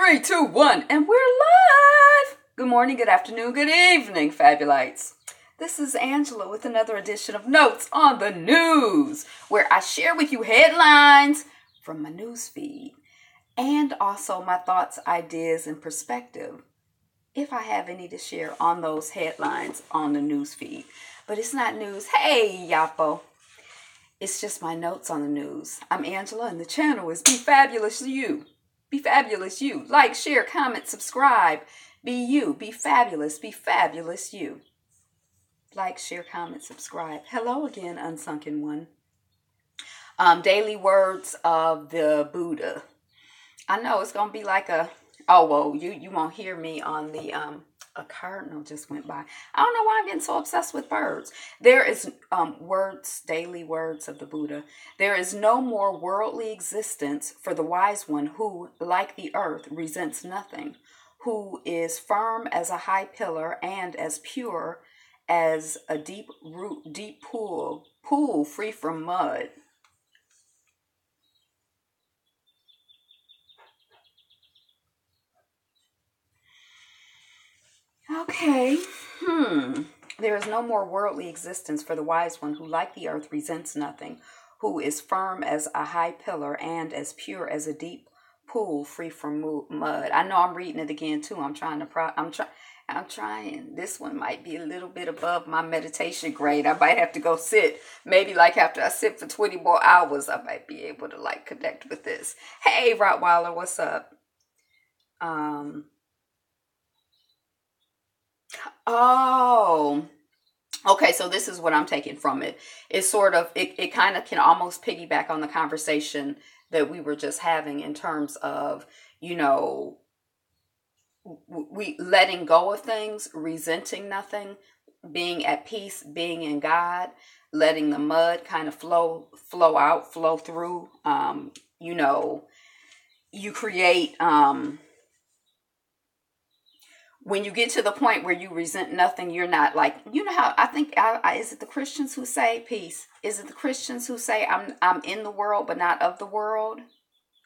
3, 2, 1, and we're live! Good morning, good afternoon, good evening, Fabulites. This is Angela with another edition of Notes on the News, where I share with you headlines from my news feed and also my thoughts, ideas, and perspective, if I have any to share on those headlines on the news feed. But it's not news. Hey, Yapo. It's just my notes on the news. I'm Angela, and the channel is Be Fabulous You. Be fabulous you. Like, share, comment, subscribe. Be you. Be fabulous you. Like, share, comment, subscribe. Hello again, Unsunken One. Daily words of the Buddha. I know it's going to be like a, oh, well, you won't hear me on the, a cardinal just went by. I don't know why I'm getting so obsessed with birds. There is daily words of the Buddha. There is no more worldly existence for the wise one who, like the earth, resents nothing, who is firm as a high pillar and as pure as a deep pool free from mud. Okay. There is no more worldly existence for the wise one who, like the earth, resents nothing, who is firm as a high pillar and as pure as a deep pool free from mud. I know I'm reading it again too. I'm trying. This one might be a little bit above my meditation grade. I might have to go sit. Maybe like after I sit for 20 more hours, I might be able to like connect with this. Hey, Rottweiler, what's up? Oh, okay. So this is what I'm taking from it. It's sort of, it kind of can almost piggyback on the conversation that we were just having in terms of, you know, we letting go of things, resenting nothing, being at peace, being in God, letting the mud kind of flow out, flow through. You know, you create, when you get to the point where you resent nothing, you're not like, you know how I think, is it the Christians who say peace? Is it the Christians who say I'm in the world, but not of the world?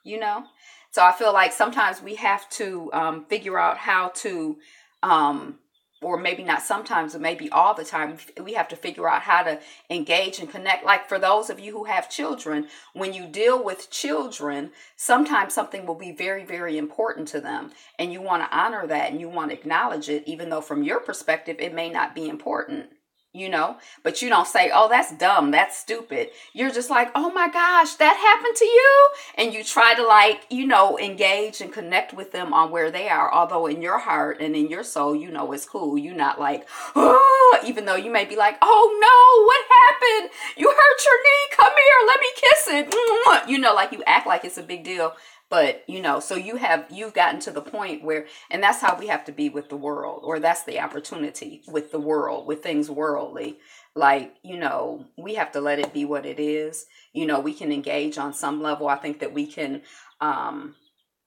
You know? So I feel like sometimes we have to figure out how to, or maybe not sometimes, but maybe all the time, we have to figure out how to engage and connect. Like for those of you who have children, when you deal with children, sometimes something will be very, very important to them. And you want to honor that and you want to acknowledge it, even though from your perspective, it may not be important. You know, but you don't say, oh, that's dumb, that's stupid. You're just like, oh my gosh, that happened to you. And you try to like, you know, engage and connect with them on where they are. Although in your heart and in your soul, you know, it's cool. You're not like, oh, even though you may be like, oh no, what happened? You hurt your knee. Come here. Let me kiss it. You know, like you act like it's a big deal. But, you know, so you've gotten to the point where, and that's how we have to be with the world, or that's the opportunity with the world, with things worldly. Like, you know, we have to let it be what it is. You know, we can engage on some level. I think that we can, I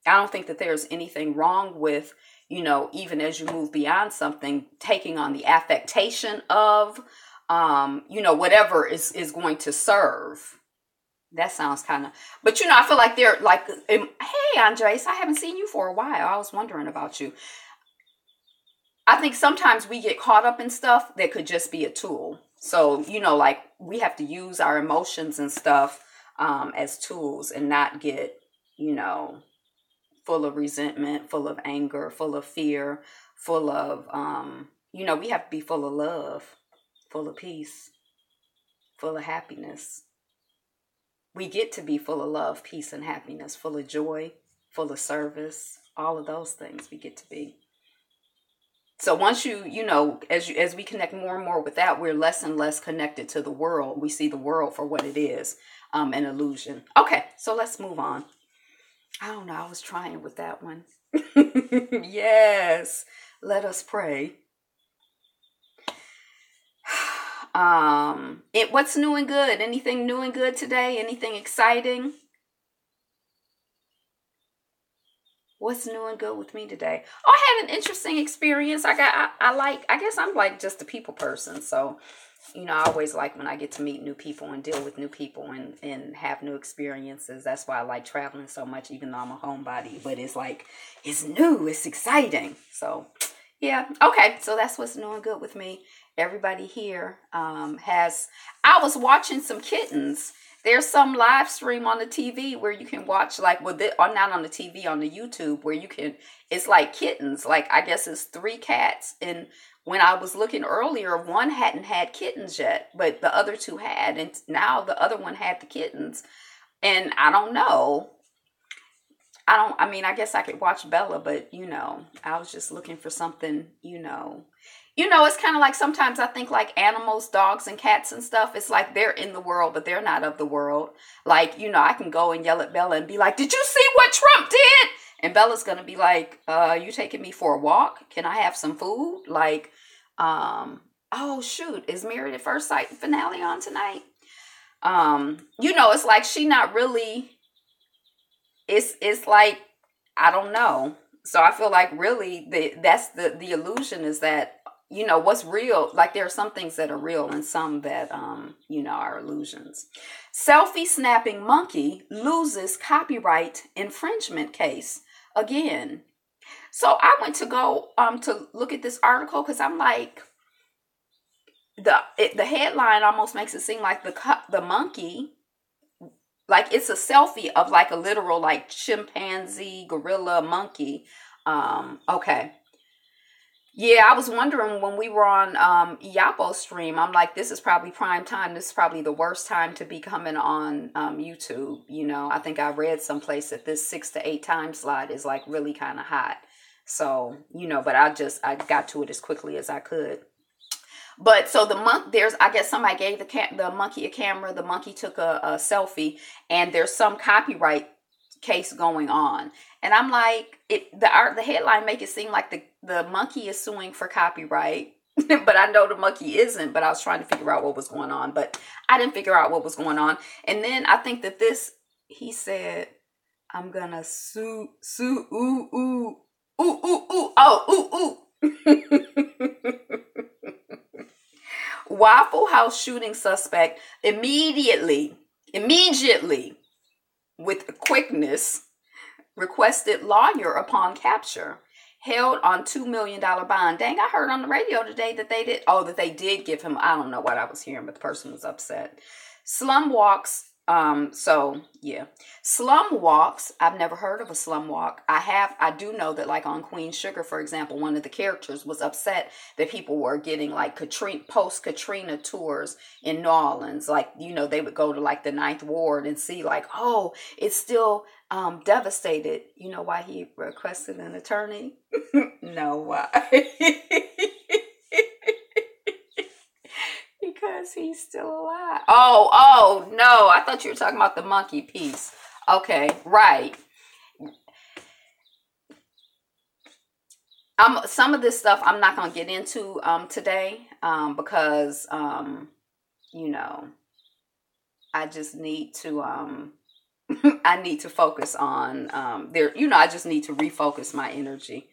don't think that there's anything wrong with, you know, even as you move beyond something, taking on the affectation of, you know, whatever is going to serve. That sounds kind of, but you know, I feel like they're like, hey, Andres, I haven't seen you for a while. I was wondering about you. I think sometimes we get caught up in stuff that could just be a tool. So, you know, like we have to use our emotions and stuff as tools and not get, you know, full of resentment, full of anger, full of fear, full of, you know, we have to be full of love, full of peace, full of happiness. We get to be full of love, peace, and happiness, full of joy, full of service, all of those things we get to be. So once you know, as we connect more and more with that, we're less and less connected to the world. We see the world for what it is, an illusion. Okay, so let's move on. I don't know. I was trying with that one. Yes, let us pray. What's new and good? Anything new and good today? Anything exciting? What's new and good with me today? Oh, I had an interesting experience. I guess I'm like just a people person. So I always like when I get to meet new people and deal with new people and have new experiences. That's why I like traveling so much, even though I'm a homebody. But it's like, it's new, it's exciting. So, yeah. Okay, so that's what's new and good with me. Everybody here I was watching some kittens. There's some live stream on the TV where you can watch, like, or not on the TV, on the YouTube, where it's like kittens. Like, I guess it's 3 cats. And when I was looking earlier, one hadn't had kittens yet, but the other 2 had. And now the other one had the kittens. And I don't know. I guess I could watch Bella, but, I was just looking for something, it's kind of like sometimes I think like animals, dogs and cats and stuff, it's like they're in the world, but they're not of the world. Like, I can go and yell at Bella and be like, did you see what Trump did? And Bella's going to be like, you taking me for a walk? Can I have some food? Like, oh, shoot, is Married at First Sight finale on tonight? It's like she not really, it's like, I don't know. So I feel like really that's the illusion is that, what's real, like there are some things that are real and some that, are illusions. Selfie snapping monkey loses copyright infringement case again. So I went to go to look at this article because I'm like, the headline almost makes it seem like the monkey, like it's a selfie of like a literal like chimpanzee, gorilla, monkey. Okay. Yeah, I was wondering when we were on Yapo stream, I'm like, this is probably prime time. This is probably the worst time to be coming on YouTube. I think I read someplace that this 6 to 8 time slot is like really kind of hot. So, but I got to it as quickly as I could. But so I guess somebody gave the monkey a camera. The monkey took a selfie, and there's some copyright case going on. And I'm like, the headline make it seem like the monkey is suing for copyright, but I know the monkey isn't. But I was trying to figure out what was going on, but I didn't figure out what was going on. And then I think that he said, I'm gonna sue, ooh, ooh, ooh, ooh, ooh, oh, ooh, ooh. Waffle House shooting suspect immediately, with quickness, requested lawyer upon capture, held on $2 million bond. Dang, I heard on the radio today that they did give him, I don't know what I was hearing, but the person was upset. Slum walks. Slum walks. I've never heard of a slum walk. I do know that like on Queen Sugar, for example, one of the characters was upset that people were getting like post-Katrina tours in New Orleans. Like, they would go to like the 9th Ward and see like, oh, it's still devastated. You know why he requested an attorney? No, why? Because he's still alive. Oh, no. I thought you were talking about the monkey piece. Okay, right. Some of this stuff I'm not going to get into today because, I just need to, I need to focus on, I just need to refocus my energy.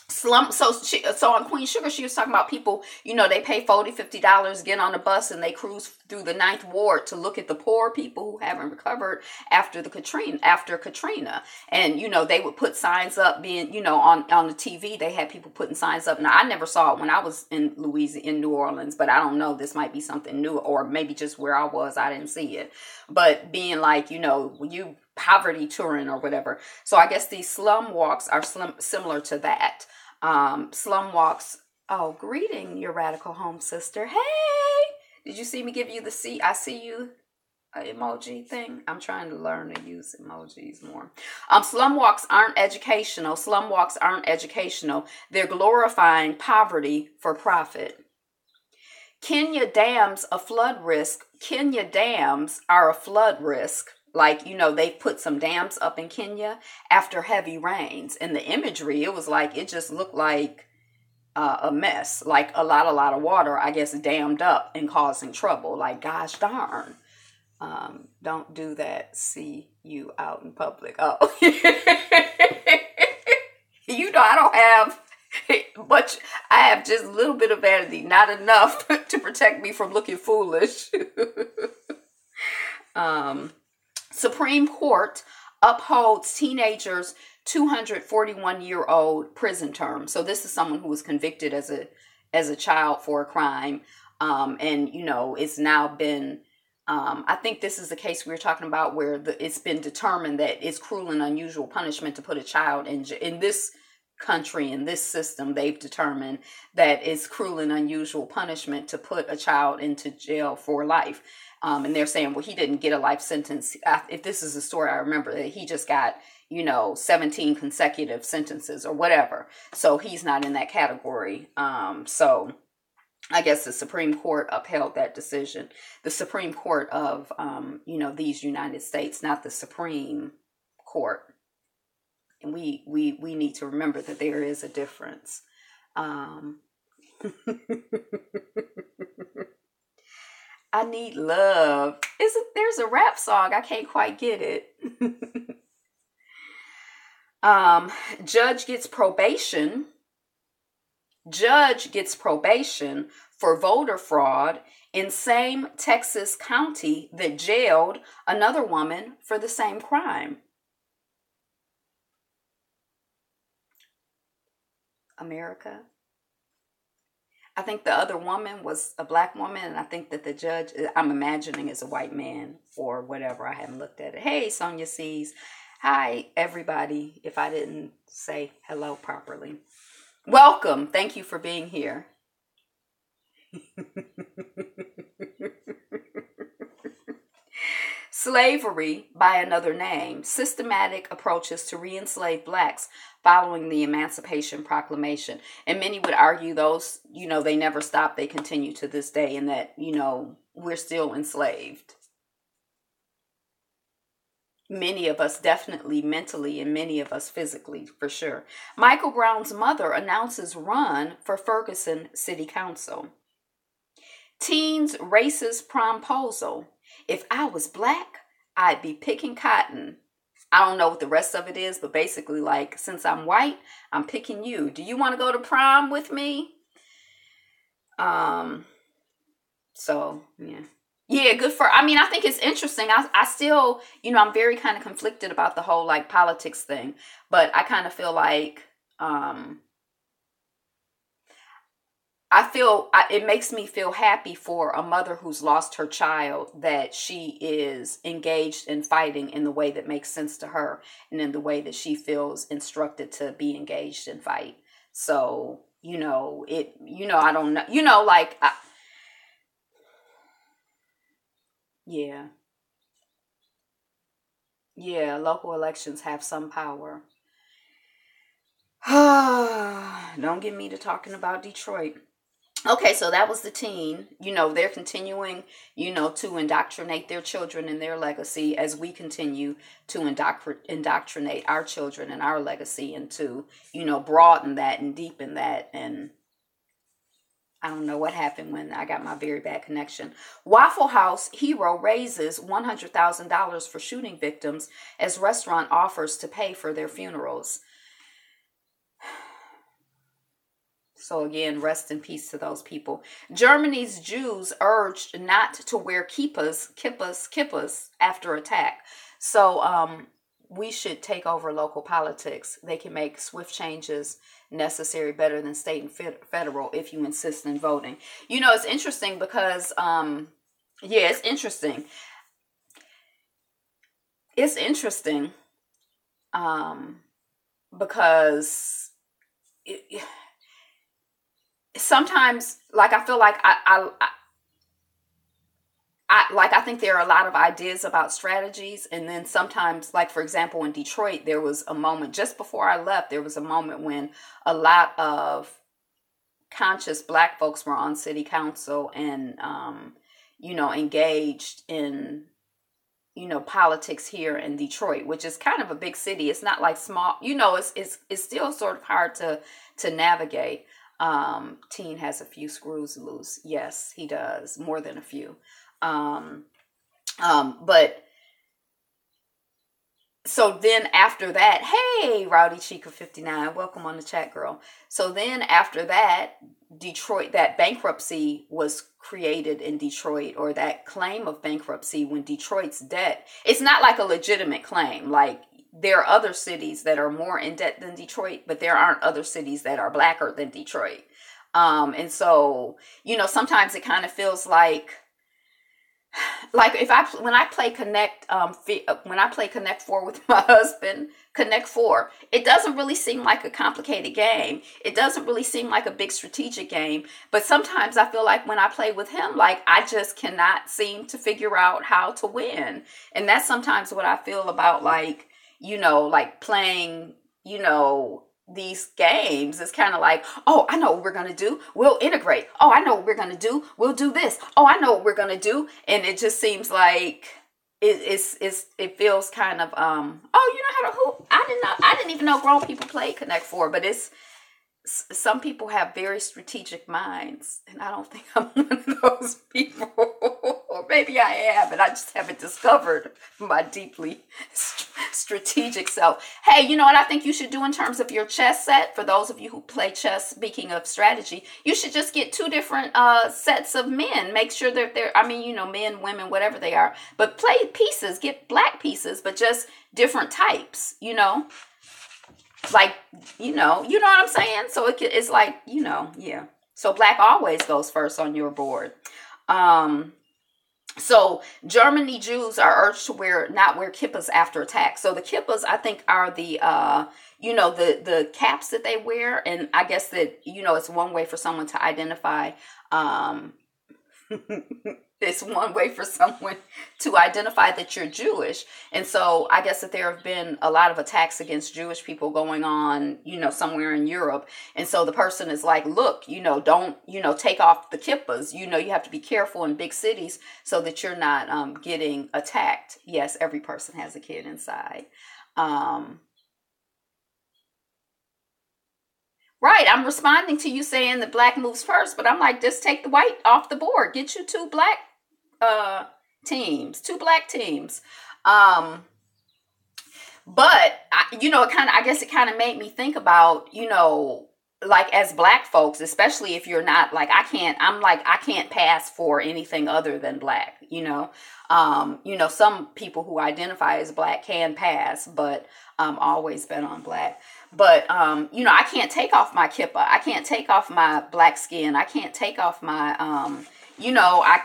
So on Queen Sugar, she was talking about people, they pay $40, $50, get on a bus and they cruise through the 9th Ward to look at the poor people who haven't recovered after Katrina. And, they would put signs up being, on the TV, they had people putting signs up. Now, I never saw it when I was in New Orleans, but I don't know, this might be something new, or maybe just where I was, I didn't see it. But being like, you poverty touring or whatever. So I guess these slum walks are similar to that. Slum walks. Oh, greeting, your radical home sister. Hey, did you see me give you the I see you emoji thing? I'm trying to learn to use emojis more. Slum walks aren't educational. They're glorifying poverty for profit. Kenya dams a flood risk. Kenya dams are a flood risk. Like, they put some dams up in Kenya after heavy rains. And the imagery, it was like, it just looked like a mess. Like a lot of water, I guess, dammed up and causing trouble. Like, gosh darn. Don't do that. See you out in public. Oh. I don't have much. I have just a little bit of vanity, not enough to protect me from looking foolish. Supreme Court upholds teenager's 241-year-old prison term. So this is someone who was convicted as a child for a crime. And, it's now been, I think this is the case we were talking about where it's been determined that it's cruel and unusual punishment to put a child in this country, in this system. They've determined that it's cruel and unusual punishment to put a child into jail for life. And they're saying, well, he didn't get a life sentence. If this is a story, I remember that he just got, 17 consecutive sentences or whatever. So he's not in that category. So I guess the Supreme Court upheld that decision. The Supreme Court of, these United States, not the Supreme Court. And we need to remember that there is a difference. I need love. There's a rap song. I can't quite get it. Judge gets probation for voter fraud in same Texas county that jailed another woman for the same crime. America. I think the other woman was a black woman, and I think that the judge, I'm imagining, is a white man or whatever. I haven't looked at it. Hey, Sonia C's. Hi, everybody, if I didn't say hello properly. Welcome. Thank you for being here. Slavery by another name. Systematic approaches to re-enslave blacks following the Emancipation Proclamation. And many would argue those, they never stopped. They continue to this day, and that, we're still enslaved. Many of us definitely mentally, and many of us physically, for sure. Michael Brown's mother announces run for Ferguson City Council. Teens racist promposal. If I was black, I'd be picking cotton. I don't know what the rest of it is, but basically, like, since I'm white, I'm picking you. Do you want to go to prom with me? So, yeah. Yeah, good for, I think it's interesting. I still, I'm very kind of conflicted about the whole, like, politics thing. But I kind of feel like, it makes me feel happy for a mother who's lost her child, that she is engaged in fighting in the way that makes sense to her and in the way that she feels instructed to be engaged in fight. So, I don't know, yeah. Yeah, local elections have some power. Don't get me to talking about Detroit. Okay, so that was the teen. They're continuing, to indoctrinate their children and their legacy as we continue to indoctrinate our children and our legacy, and to, broaden that and deepen that. And I don't know what happened when I got my very bad connection. Waffle House hero raises $100,000 for shooting victims as restaurant offers to pay for their funerals. So again, rest in peace to those people. Germany's Jews urged not to wear kippas after attack. So we should take over local politics. They can make swift changes necessary better than state and federal if you insist in voting. It's interesting because, it's interesting. It's interesting because sometimes, like, I feel like I think there are a lot of ideas about strategies, and then sometimes, like, for example, in Detroit, there was a moment just before I left, there was a moment when a lot of conscious black folks were on city council and, engaged in, politics here in Detroit, which is kind of a big city. It's not like small, it's still sort of hard to navigate. Teen has a few screws loose. Yes, he does. More than a few. But so then after that, hey, Rowdy Chica 59, welcome on the chat, girl. So then after that, Detroit, that bankruptcy was created in Detroit, or that claim of bankruptcy when Detroit's debt, it's not like a legitimate claim. Like, there are other cities that are more in debt than Detroit, but there aren't other cities that are blacker than Detroit. And so, sometimes it kind of feels like when I play Connect Four with my husband, Connect Four, it doesn't really seem like a complicated game. It doesn't really seem like a big strategic game. But sometimes I feel like when I play with him, like, I just cannot seem to figure out how to win. And that's sometimes what I feel about, like, like playing, these games. It's kind of like, oh, I know what we're going to do. We'll integrate. Oh, I know what we're going to do. We'll do this. Oh, I know what we're going to do. And it just seems like it feels kind of, oh, you know how to hoop? I didn't even know grown people play Connect Four, but some people have very strategic minds, and I don't think I'm one of those people. Or maybe I am, and I just haven't discovered my deeply strategic self. Hey, you know what I think you should do in terms of your chess set? For those of you who play chess, speaking of strategy, you should just get two different sets of men. Make sure that they're, men, women, whatever they are. But play pieces, get black pieces, but just different types, Like, you know what I'm saying? So it's like, yeah. So black always goes first on your board. So Germany Jews are urged to not wear kippahs after attack. So the kippahs, I think, are the, the caps that they wear. And I guess that, it's one way for someone to identify, it's one way for someone to identify that you're Jewish. And so I guess that there have been a lot of attacks against Jewish people going on, somewhere in Europe. And so the person is like, look, don't, take off the kippahs. You have to be careful in big cities so that you're not getting attacked. Yes, every person has a kid inside. Right, I'm responding to you saying that black moves first, but I'm like, just take the white off the board. Get you two black two black teams. But I guess it kind of made me think about, like, as black folks, especially if you're not like, I can't pass for anything other than black, some people who identify as black can pass, but always been on black. But, I can't take off my kippah. I can't take off my black skin. I can't take off my, I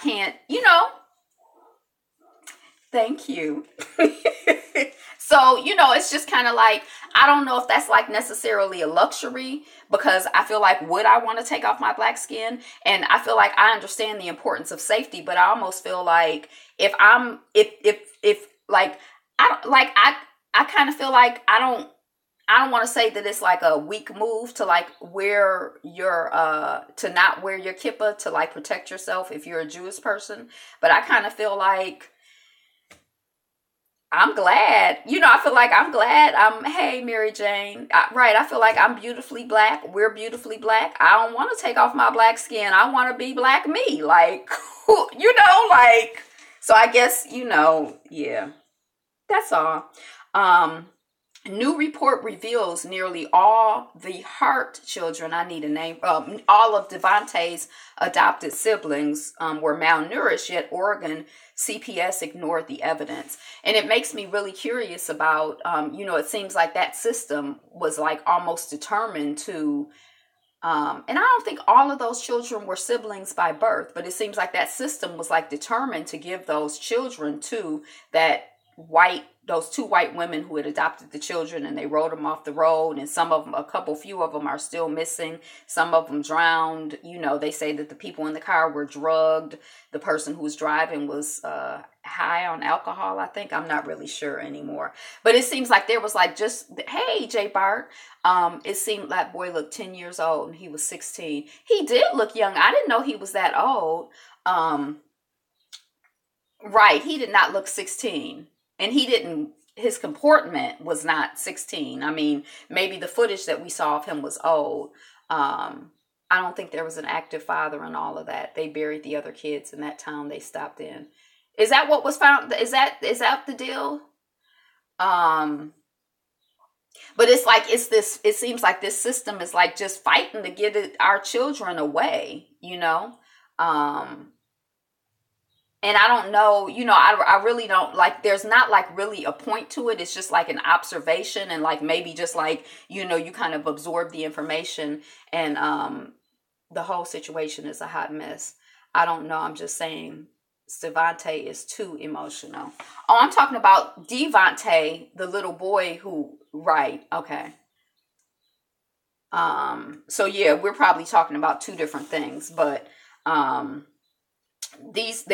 can't, thank you. So, it's just kind of like, I don't know if that's like necessarily a luxury, because I feel like, would I want to take off my black skin? And I feel like I understand the importance of safety, but I almost feel like I kind of feel like I don't want to say that it's like a weak move to like wear your, to not wear your kippah to like protect yourself if you're a Jewish person. But I kind of feel like, I'm glad, I feel like I'm glad hey, Mary Jane, right. I feel like I'm beautifully black. We're beautifully black. I don't want to take off my black skin. I want to be black me. Like, so I guess, yeah, that's all. New report reveals nearly all the Hart children, I need a name, all of Devontae's adopted siblings were malnourished, yet Oregon CPS ignored the evidence. And it makes me really curious about, it seems like that system was like almost determined to, and I don't think all of those children were siblings by birth, but it seems like that system was like determined to give those children to those two white women who had adopted the children, and they rode them off the road. And few of them are still missing. Some of them drowned. They say that the people in the car were drugged. The person who was driving was high on alcohol, I think. I'm not really sure anymore. But it seems like there was like hey, Jay Bart. It seemed that boy looked 10 years old and he was 16. He did look young. I didn't know he was that old. Right. He did not look 16. And his comportment was not 16. I mean, maybe the footage that we saw of him was old. I don't think there was an active father and all of that. They buried the other kids in that town they stopped in. Is that what was found? Is that the deal? Um, but it's like, it seems like this system is like just fighting to get our children away, Um, and I don't know, I really don't like, there's not like really a point to it. It's just like an observation, and like maybe just like, you kind of absorb the information, and the whole situation is a hot mess. I don't know. I'm just saying Stevante is too emotional. Oh, I'm talking about Devante, the little boy who, right. Okay. So yeah, we're probably talking about two different things, but um these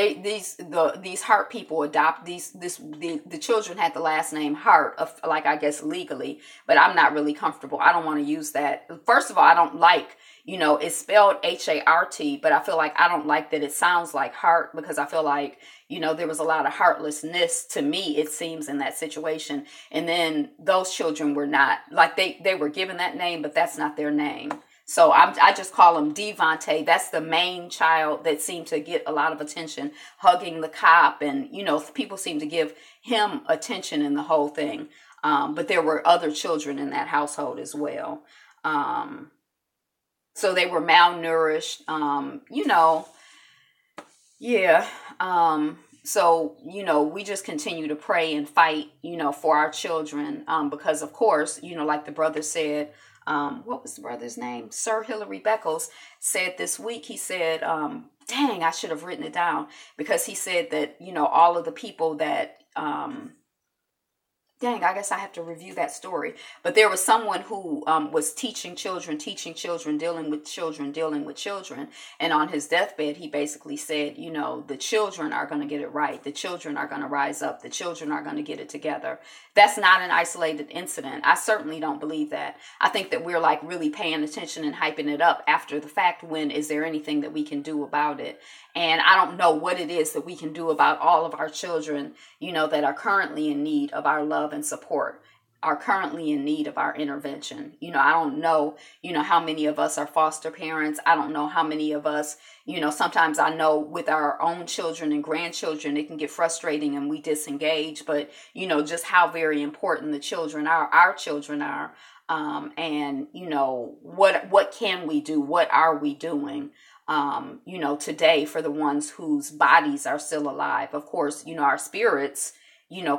Hart people adopt the children had the last name Hart, of like, I guess legally, but I'm not really comfortable. I don't want to use that. First of all, I don't like, it's spelled Hart, but I feel like I don't like that it sounds like heart, because I feel like, there was a lot of heartlessness, to me it seems, in that situation. And then those children were not like, they were given that name, but that's not their name. So I just call him Devante. That's the main child that seemed to get a lot of attention, hugging the cop. And, people seem to give him attention in the whole thing. But there were other children in that household as well. So they were malnourished, yeah. So, we just continue to pray and fight, for our children. Because of course, like the brother said, what was the brother's name? Sir Hilary Beckles said this week, he said, dang, I should have written it down, because he said that, all of the people that, dang, I guess I have to review that story. But there was someone who was teaching children, dealing with children. And on his deathbed, he basically said, the children are going to get it right. The children are going to rise up. The children are going to get it together. That's not an isolated incident. I certainly don't believe that. I think that we're like really paying attention and hyping it up after the fact, when is there anything that we can do about it? And I don't know what it is that we can do about all of our children, that are currently in need of our love and support, are currently in need of our intervention. I don't know, how many of us are foster parents. I don't know how many of us, sometimes I know with our own children and grandchildren, it can get frustrating and we disengage, but, just how very important the children are, our children are. And, what can we do? What are we doing? Today, for the ones whose bodies are still alive. Of course, our spirits,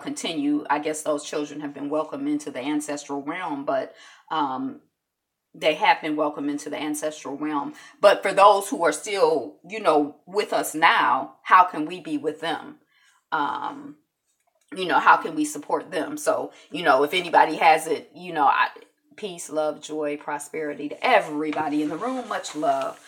continue. I guess those children have been welcomed into the ancestral realm, but they have been welcomed into the ancestral realm. But for those who are still, with us now, how can we be with them? How can we support them? So, if anybody has it, peace, love, joy, prosperity to everybody in the room. Much love.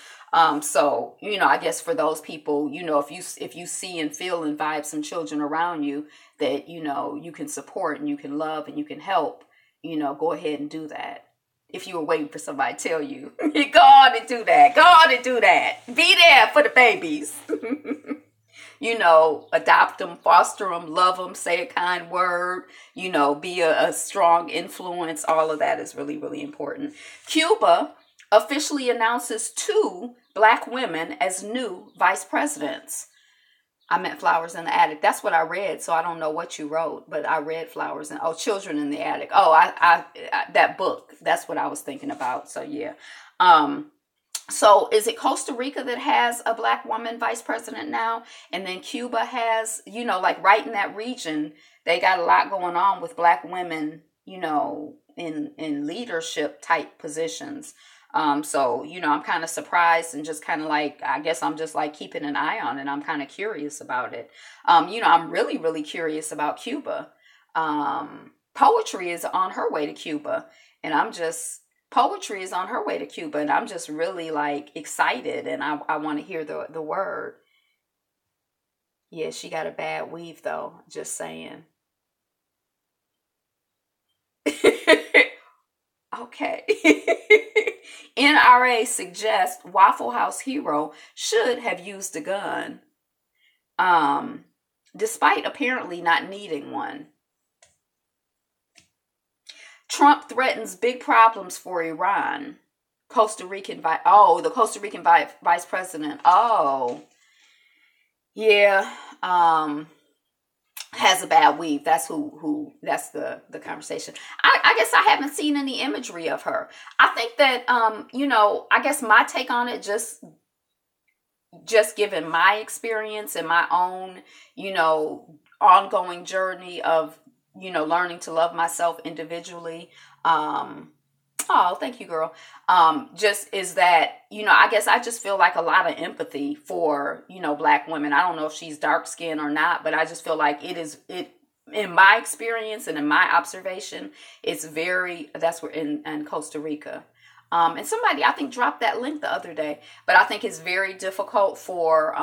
So, I guess for those people, if you see and feel and vibe some children around you that, you can support and you can love and you can help, go ahead and do that. If you were waiting for somebody to tell you, go on and do that. Go on and do that. Be there for the babies. Adopt them, foster them, love them, say a kind word, be a strong influence. All of that is really, really important. Cuba officially announces 2 Black women as new vice presidents. I meant Flowers in the Attic. That's what I read. So I don't know what you wrote, but I read Children in the Attic. Oh, I that book. That's what I was thinking about. So yeah. So is it Costa Rica that has a Black woman vice president now? And then Cuba has, like right in that region, they got a lot going on with Black women, in leadership type positions. So, I'm kind of surprised and just kind of like, I guess I'm just like keeping an eye on it. I'm kind of curious about it. I'm really, really curious about Cuba. Poetry is on her way to Cuba, and poetry is on her way to Cuba, and I'm just really like excited, and I want to hear the word. Yeah, she got a bad weave though, just saying. Okay. NRA suggests Waffle House hero should have used a gun, despite apparently not needing one. Trump threatens big problems for Iran. The Costa Rican vice president. Oh, yeah. has a bad weave. That's that's the conversation. I guess I haven't seen any imagery of her. I think that, I guess my take on it, just given my experience and my own, ongoing journey of, learning to love myself individually. Oh, thank you, girl. Just is that, I guess I just feel like a lot of empathy for, Black women. I don't know if she's dark skinned or not, but I just feel like it in my experience and in my observation, that's where in Costa Rica. And somebody, I think, dropped that link the other day, but I think it's very difficult for,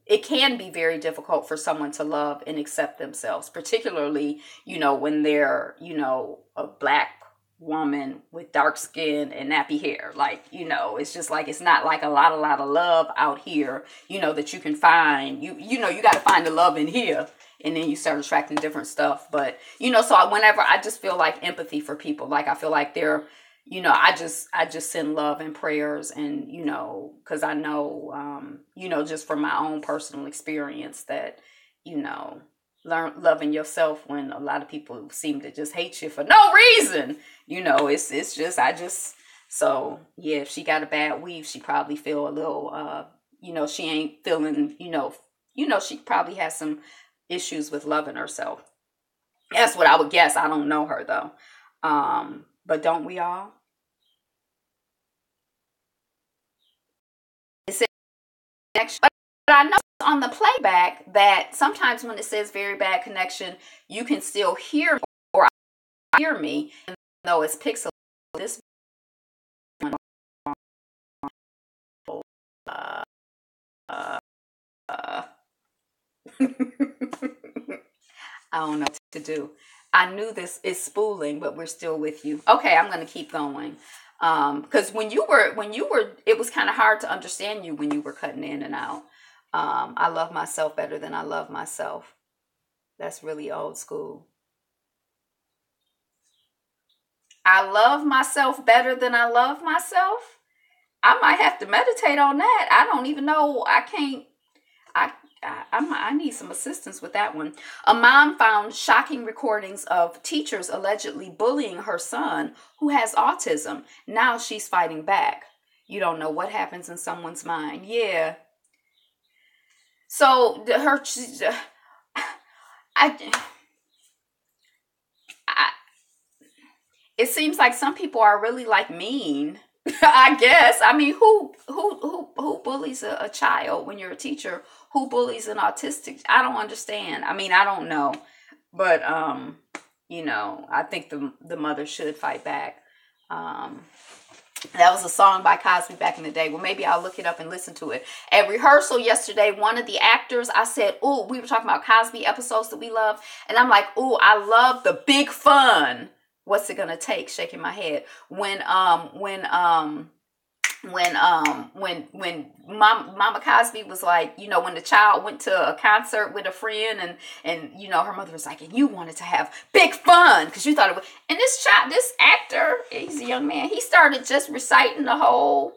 it can be very difficult for someone to love and accept themselves, particularly, when they're, a Black woman with dark skin and nappy hair. Like, it's just like, it's not like a lot of love out here, that you can find. You got to find the love in here, and then you start attracting different stuff. But, so whenever I just feel like empathy for people, like I feel like they're, I just send love and prayers, and, because I know, just from my own personal experience that, learn loving yourself when a lot of people seem to just hate you for no reason. It's just, so yeah, if she got a bad weave, she probably feel a little, she ain't feeling, she probably has some issues with loving herself. That's what I would guess. I don't know her though. But don't we all? But I know on the playback that sometimes when it says very bad connection, you can still hear me, or hear me, even though it's pixelated. This one, I don't know what to do. I knew this is spooling, but we're still with you. Okay, I'm going to keep going. Because when you were, it was kind of hard to understand you when you were cutting in and out. I love myself better than I love myself. That's really old school. I love myself better than I love myself. I might have to meditate on that. I don't even know. I can't. I need some assistance with that one. A mom found shocking recordings of teachers allegedly bullying her son who has autism. Now she's fighting back. You don't know what happens in someone's mind. Yeah. So it seems like some people are really like mean. I guess. I mean, who bullies a child when you're a teacher? Who bullies an autistic? I don't understand. I mean, I don't know, but I think the mother should fight back. That was a song by Cosby back in the day. Well, maybe I'll look it up and listen to it. At rehearsal yesterday, one of the actors, I said, "Ooh," we were talking about Cosby episodes that we love, and I'm like, "Ooh, I love the big fun. What's it gonna take?" Shaking my head. When Mama Cosby was like, when the child went to a concert with a friend, and her mother was like, and you wanted to have big fun because you thought it was, and this actor, he's a young man, he started just reciting the whole.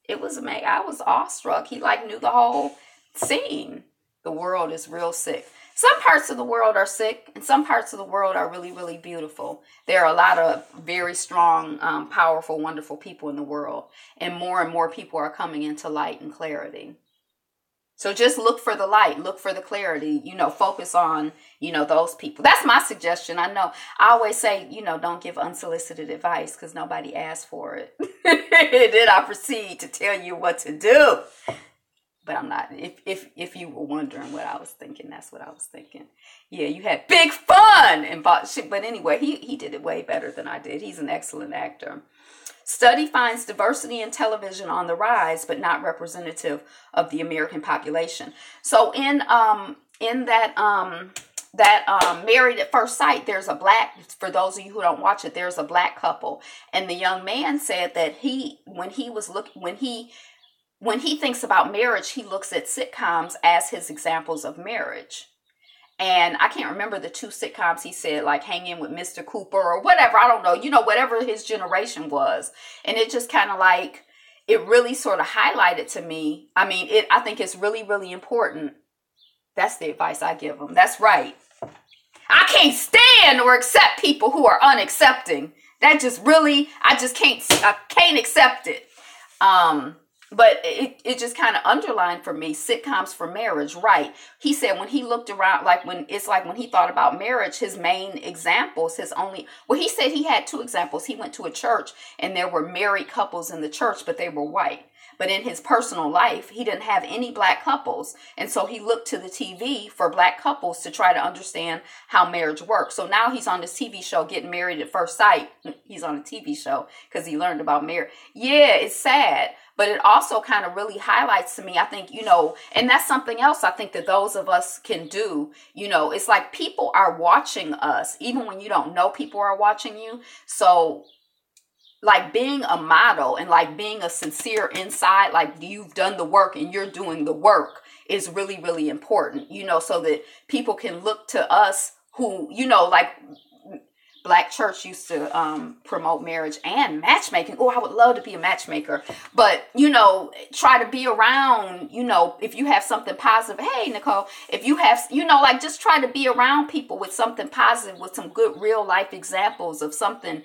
It was amazing. I was awestruck. He knew the whole scene. The world is real sick. Some parts of the world are sick, and some parts of the world are really, really beautiful. There are a lot of very strong, powerful, wonderful people in the world, and more people are coming into light and clarity. So just look for the light, look for the clarity, focus on, those people. That's my suggestion. I know I always say, don't give unsolicited advice because nobody asked for it. Then I proceed to tell you what to do. But I'm not. If you were wondering what I was thinking, that's what I was thinking. Yeah, you had big fun and shit. But anyway, he did it way better than I did. He's an excellent actor. Study finds diversity in television on the rise, but not representative of the American population. So in that Married at First Sight, there's a black. For those of you who don't watch it, there's a black couple, and the young man said that when he thinks about marriage, he looks at sitcoms as his examples of marriage. And I can't remember the two sitcoms he said, like Hanging with Mr. Cooper or whatever. I don't know, whatever his generation was. And it just kind of it really sort of highlighted to me. I mean, I think it's really, really important That's the advice I give them. That's right. I can't stand or accept people who are unaccepting. That just really, I can't accept it. But it just kind of underlined for me, sitcoms for marriage, right? He said when he looked around, when he thought about marriage, his main examples, he said he had two examples. He went to a church and there were married couples in the church, but they were white. But in his personal life, he didn't have any black couples. And so he looked to the TV for black couples to try to understand how marriage works. So now he's on this TV show, Getting Married at First Sight. He's on a TV show because he learned about marriage. Yeah, it's sad. But it also kind of really highlights to me, I think, and that's something else I think that those of us can do. It's like people are watching us, even when you don't know people are watching you. So like being a model and like being a sincere inside, like you've done the work and you're doing the work is really, really important, so that people can look to us who, like Black church used to promote marriage and matchmaking. Oh, I would love to be a matchmaker. But, try to be around, if you have something positive. Hey, Nicole, if you have, just try to be around people with something positive, with some good real life examples of something,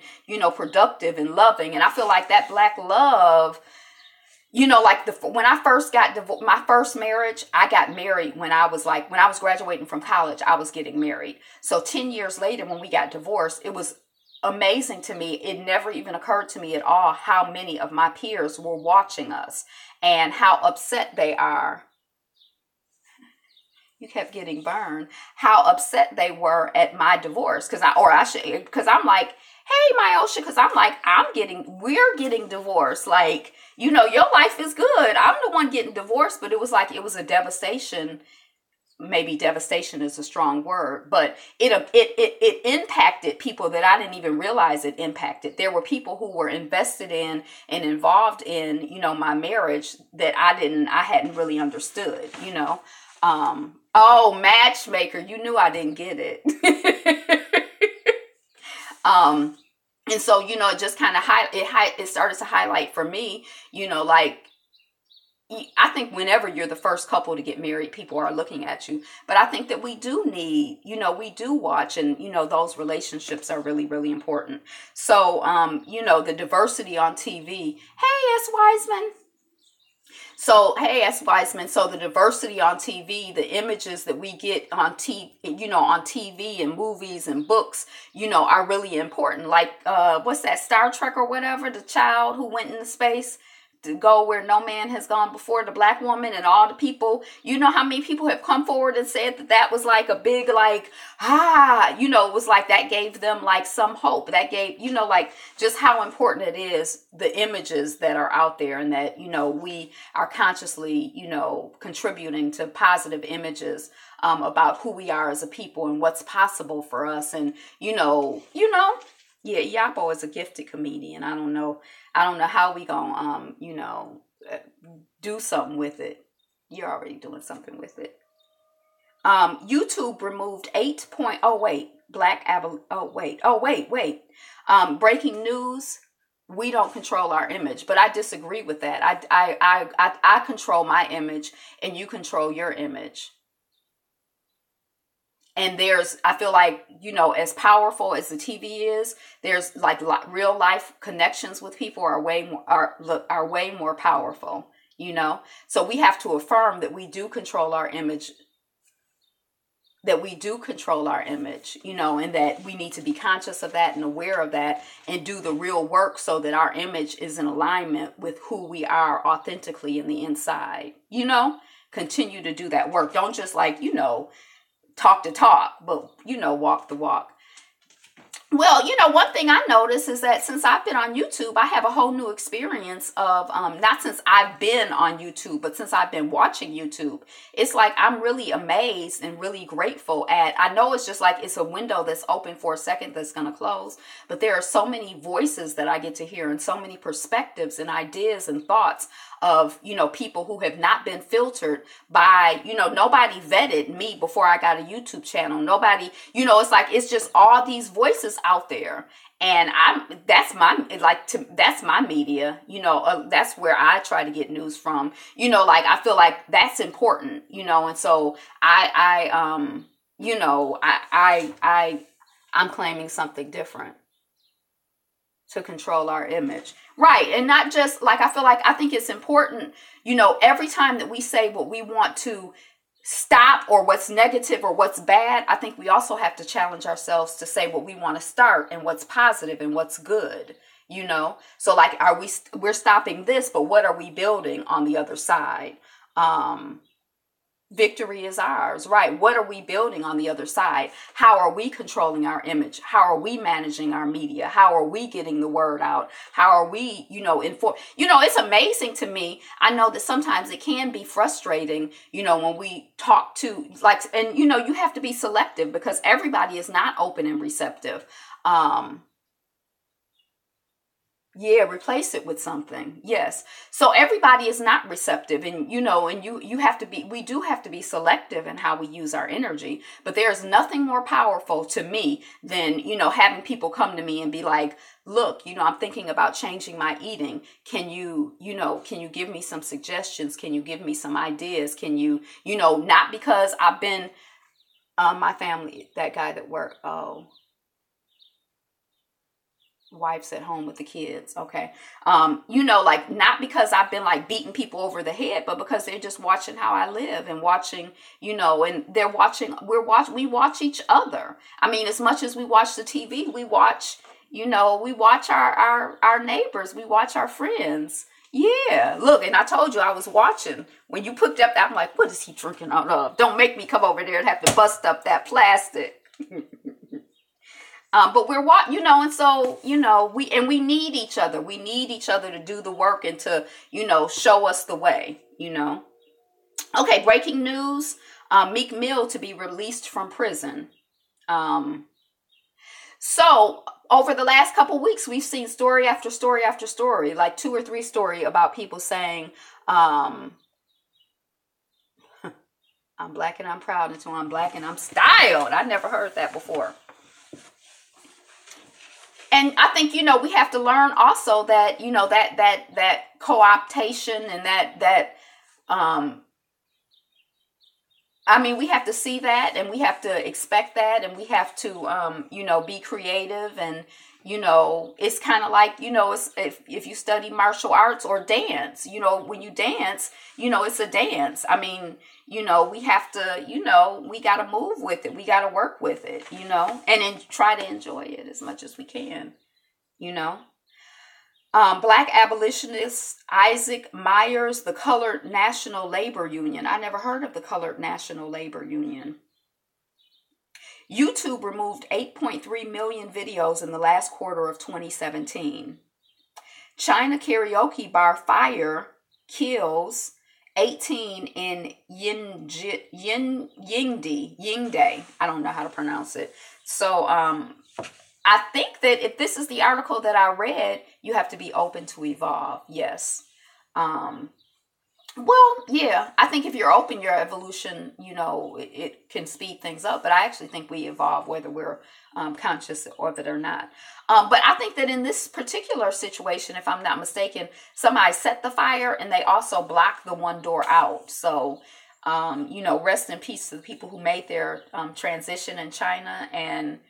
productive and loving. And I feel like that Black love, when I first got divorced, my first marriage, I got married when I was graduating from college, I was getting married. So 10 years later, when we got divorced, it was amazing to me. It never even occurred to me at all how many of my peers were watching us and how upset they are. You kept getting burned. How upset they were at my divorce. Because I'm like, hey, Myosha, because I'm like, we're getting divorced. Like, your life is good. I'm the one getting divorced, but it was a devastation. Maybe devastation is a strong word, but it impacted people that I didn't even realize it impacted. There were people who were invested in and involved in, my marriage that I hadn't really understood, Oh, matchmaker, you knew I didn't get it. And so, it just kind of it started to highlight for me, I think whenever you're the first couple to get married, people are looking at you. But I think that we do need, we do watch, and, those relationships are really, really important. So, the diversity on TV. Hey, S. Wiseman. So, hey, S. Wiseman. So the diversity on TV, the images that we get on TV and movies and books, are really important. Like, what's that, Star Trek or whatever, the child who went into space to go where no man has gone before, the Black woman, and all the people, how many people have come forward and said that was like a big, it was like that gave them like some hope. That gave, just how important it is, the images that are out there, and that, we are consciously, contributing to positive images about who we are as a people and what's possible for us. And, yeah, Yapo is a gifted comedian. I don't know how we gonna, do something with it. You're already doing something with it. YouTube removed breaking news. We don't control our image, but I disagree with that. I control my image and you control your image. And I feel like, as powerful as the TV is, there's like real life connections with people are way more powerful, So we have to affirm that we do control our image, and that we need to be conscious of that and aware of that and do the real work so that our image is in alignment with who we are authentically in the inside, continue to do that work. Don't just talk the talk, but, walk the walk. Well, one thing I noticed is that since I've been on YouTube, I have a whole new experience of, not since I've been on YouTube, but since I've been watching YouTube. It's like I'm really amazed and really grateful I know it's just like it's a window that's open for a second that's going to close, but there are so many voices that I get to hear and so many perspectives and ideas and thoughts of, people who have not been filtered by, nobody vetted me before I got a YouTube channel. Nobody, it's like, it's just all these voices out there. And that's my media, that's where I try to get news from, like, I feel like that's important, and so I'm claiming something different to control our image. Right. And not just like, I think it's important, every time that we say what we want to stop or what's negative or what's bad, I think we also have to challenge ourselves to say what we want to start and what's positive and what's good, so like, we're stopping this, but what are we building on the other side? Victory is ours, right? What are we building on the other side? How are we controlling our image? How are we managing our media? How are we getting the word out? How are we, inform? It's amazing to me. I know that sometimes it can be frustrating, when we talk to and you have to be selective because everybody is not open and receptive. Yeah, replace it with something. Yes. So everybody is not receptive, and you have to be, we do have to be selective in how we use our energy, but there's nothing more powerful to me than, having people come to me and be like, look, I'm thinking about changing my eating. Can you give me some suggestions? Can you give me some ideas? Can you, not because I've been, my family, that guy that worked, wife's at home with the kids. Okay. Like, not because I've been like beating people over the head, but because they're just watching how I live and watching, and they're watching, we watch each other. I mean, as much as we watch the TV, we watch, we watch our neighbors, we watch our friends. Yeah. Look, and I told you I was watching when you picked up that. I'm like, what is he drinking out of? Don't make me come over there and have to bust up that plastic. But we're what, and so, we need each other. We need each other to do the work and to, show us the way, Okay, breaking news, Meek Mill to be released from prison. So over the last couple weeks, we've seen story after story after story, like 2 or 3 story about people saying, I'm black and I'm proud until I'm black and I'm styled. I never heard that before. And I think, we have to learn also that, that co-optation and we have to see that and we have to expect that and we have to, be creative and, it's kind of like, it's, if you study martial arts or dance, when you dance, it's a dance. I mean, we have to, we got to move with it. We got to work with it, and try to enjoy it as much as we can, Black abolitionist Isaac Myers, the Colored National Labor Union. I never heard of the Colored National Labor Union. YouTube removed 8.3 million videos in the last quarter of 2017. China karaoke bar fire kills 18 in Yingde. I don't know how to pronounce it. So I think that if this is the article that I read, you have to be open to evolve. Yes. Well, yeah, I think if you're open, your evolution, it can speed things up. But I actually think we evolve whether we're conscious of it or not. But I think that in this particular situation, if I'm not mistaken, somebody set the fire and they also blocked the one door out. So, rest in peace to the people who made their transition in China. And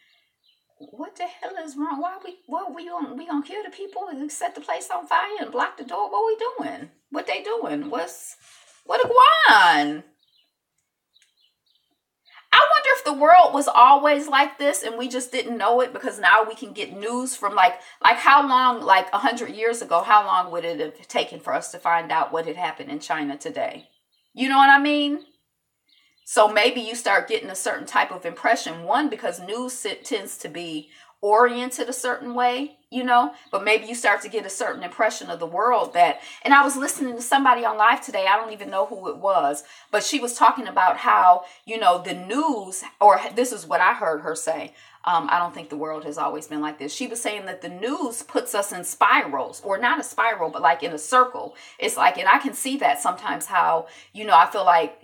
what the hell is wrong? We gonna kill the people and set the place on fire and block the door? What we doing? What they doing? What a guan? I wonder if the world was always like this and we just didn't know it because now we can get news from like how long, like 100 years ago, how long would it have taken for us to find out what had happened in China today? You know what I mean? So maybe you start getting a certain type of impression. One, because news tends to be oriented a certain way, but maybe you start to get a certain impression of the world and I was listening to somebody on live today. I don't even know who it was, but she was talking about how, the news, or this is what I heard her say. I don't think the world has always been like this. She was saying that the news puts us in spirals, or not a spiral, but like in a circle. It's like, and I can see that sometimes how, I feel like,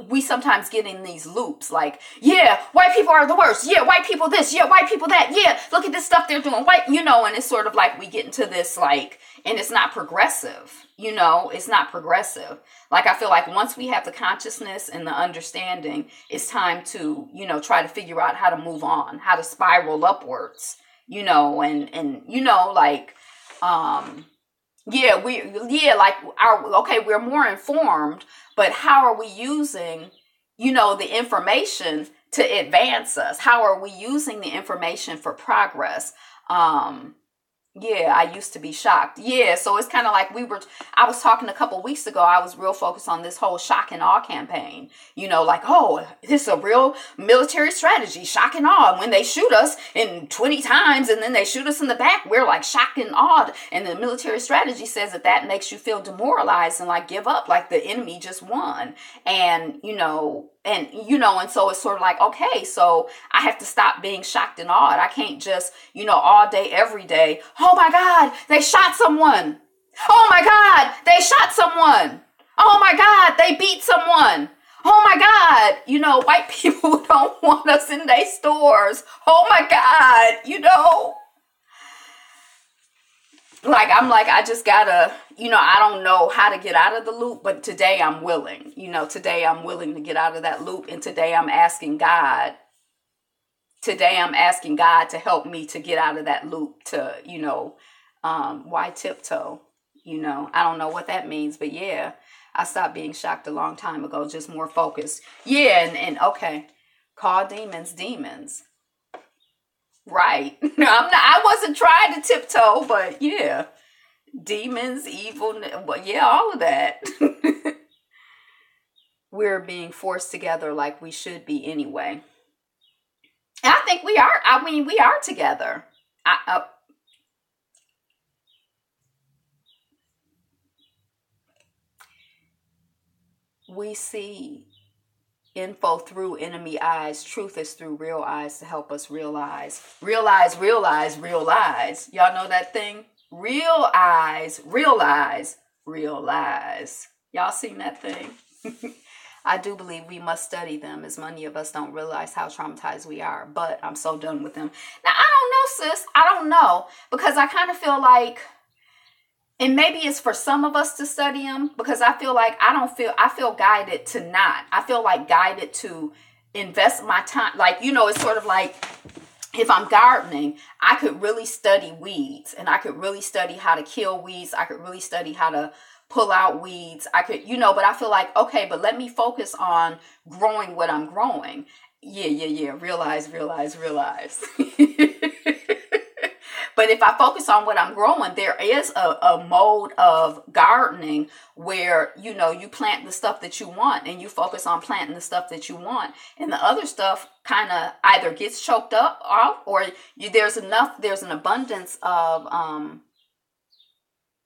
we sometimes get in these loops like, yeah, white people are the worst. Yeah, white people this. Yeah, white people that. Yeah, look at this stuff they're doing. White, and it's sort of like we get into this like, and it's not progressive, it's not progressive. Like, I feel like once we have the consciousness and the understanding, it's time to, try to figure out how to move on, how to spiral upwards, like, we're more informed, but how are we using, the information to advance us? How are we using the information for progress? I used to be shocked. Yeah, so it's kind of like I was talking a couple weeks ago, I was real focused on this whole shock and awe campaign. Like, oh, this is a real military strategy, shock and awe. When they shoot us in 20 times and then they shoot us in the back, we're like shocked and awed. And the military strategy says that makes you feel demoralized and like give up, like the enemy just won. And, and so it's sort of like, okay, so I have to stop being shocked and awed. I can't just, all day, every day, oh my God, they shot someone. Oh my God, they shot someone. Oh my God, they beat someone. Oh my God, white people don't want us in their stores. Oh my God, Like, I'm like, I just gotta, I don't know how to get out of the loop, but today I'm willing, today I'm willing to get out of that loop. And today I'm asking God to help me to get out of that loop to, why tiptoe? I don't know what that means, but yeah, I stopped being shocked a long time ago, just more focused. Yeah. And okay, call demons. Right. I wasn't trying to tiptoe, but yeah. Demons, evil, but yeah, all of that. We're being forced together like we should be anyway. And I think we are. We are together. We see info through enemy eyes. Truth is through real eyes to help us realize. Realize. Y'all know that thing? Real eyes, realize. Y'all seen that thing? I do believe we must study them, as many of us don't realize how traumatized we are. But I'm so done with them. Now, I don't know, sis. I don't know. Because I kind of feel like, and maybe it's for some of us to study them, because I feel like I feel guided to not. I feel like guided to invest my time. Like, it's sort of like, if I'm gardening, I could really study weeds, and I could really study how to kill weeds. I could really study how to pull out weeds. I could, but I feel like, okay, but let me focus on growing what I'm growing. Yeah. Realize. But if I focus on what I'm growing, there is a mode of gardening where, you plant the stuff that you want and you focus on planting the stuff that you want. And the other stuff kind of either gets choked up off, or there's an abundance of,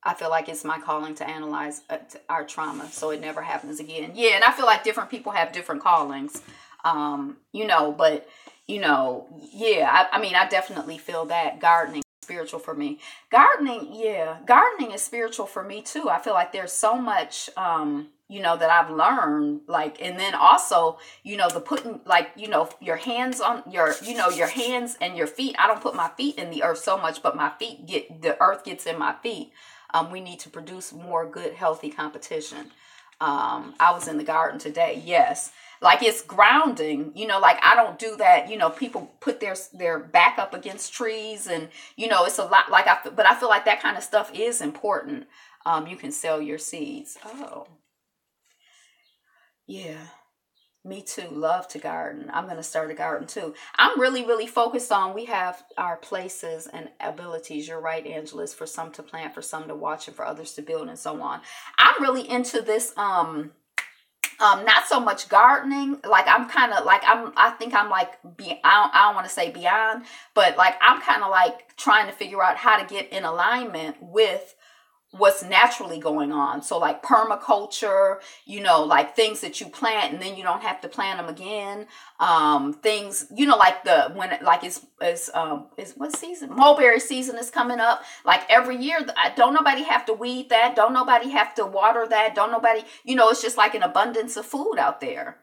I feel like it's my calling to analyze our trauma so it never happens again. Yeah, and I feel like different people have different callings, but, yeah, I definitely feel that gardening spiritual for me. Gardening is spiritual for me too. I feel like there's so much that I've learned, like, and then also, the putting, like, your hands on your hands and your feet. I don't put my feet in the earth so much, but the earth gets in my feet. We need to produce more good, healthy competition. I was in the garden today. Yes. Like, it's grounding, like, I don't do that. People put their back up against trees, and, it's a lot, like, but I feel like that kind of stuff is important. You can sell your seeds. Oh, yeah, me too. Love to garden. I'm going to start a garden too. I'm really, really focused on, we have our places and abilities. You're right, Angela. It's for some to plant, for some to watch, and for others to build, and so on. I'm really into this, not so much gardening. Like, I'm kind of like, I think I'm like, I don't want to say beyond, but like, I'm kind of like trying to figure out how to get in alignment with what's naturally going on. So like permaculture, you know, like things that you plant and then you don't have to plant them again. Things, you know, like it's what season? Mulberry season is coming up. Like every year, don't nobody have to weed that. Don't nobody have to water that. Don't nobody, you know, it's just like an abundance of food out there.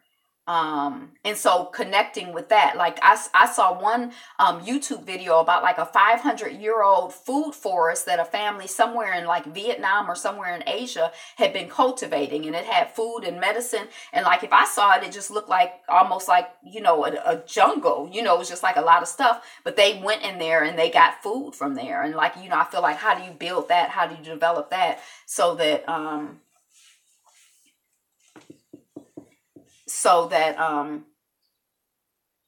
And so connecting with that, like I saw one YouTube video about like a 500-year-old food forest that a family somewhere in like Vietnam or somewhere in Asia had been cultivating, and it had food and medicine. And like if I saw it, it just looked like almost like, you know, a jungle, you know, it was just like a lot of stuff. But they went in there and they got food from there. And like, you know, I feel like, how do you build that? How do you develop that so that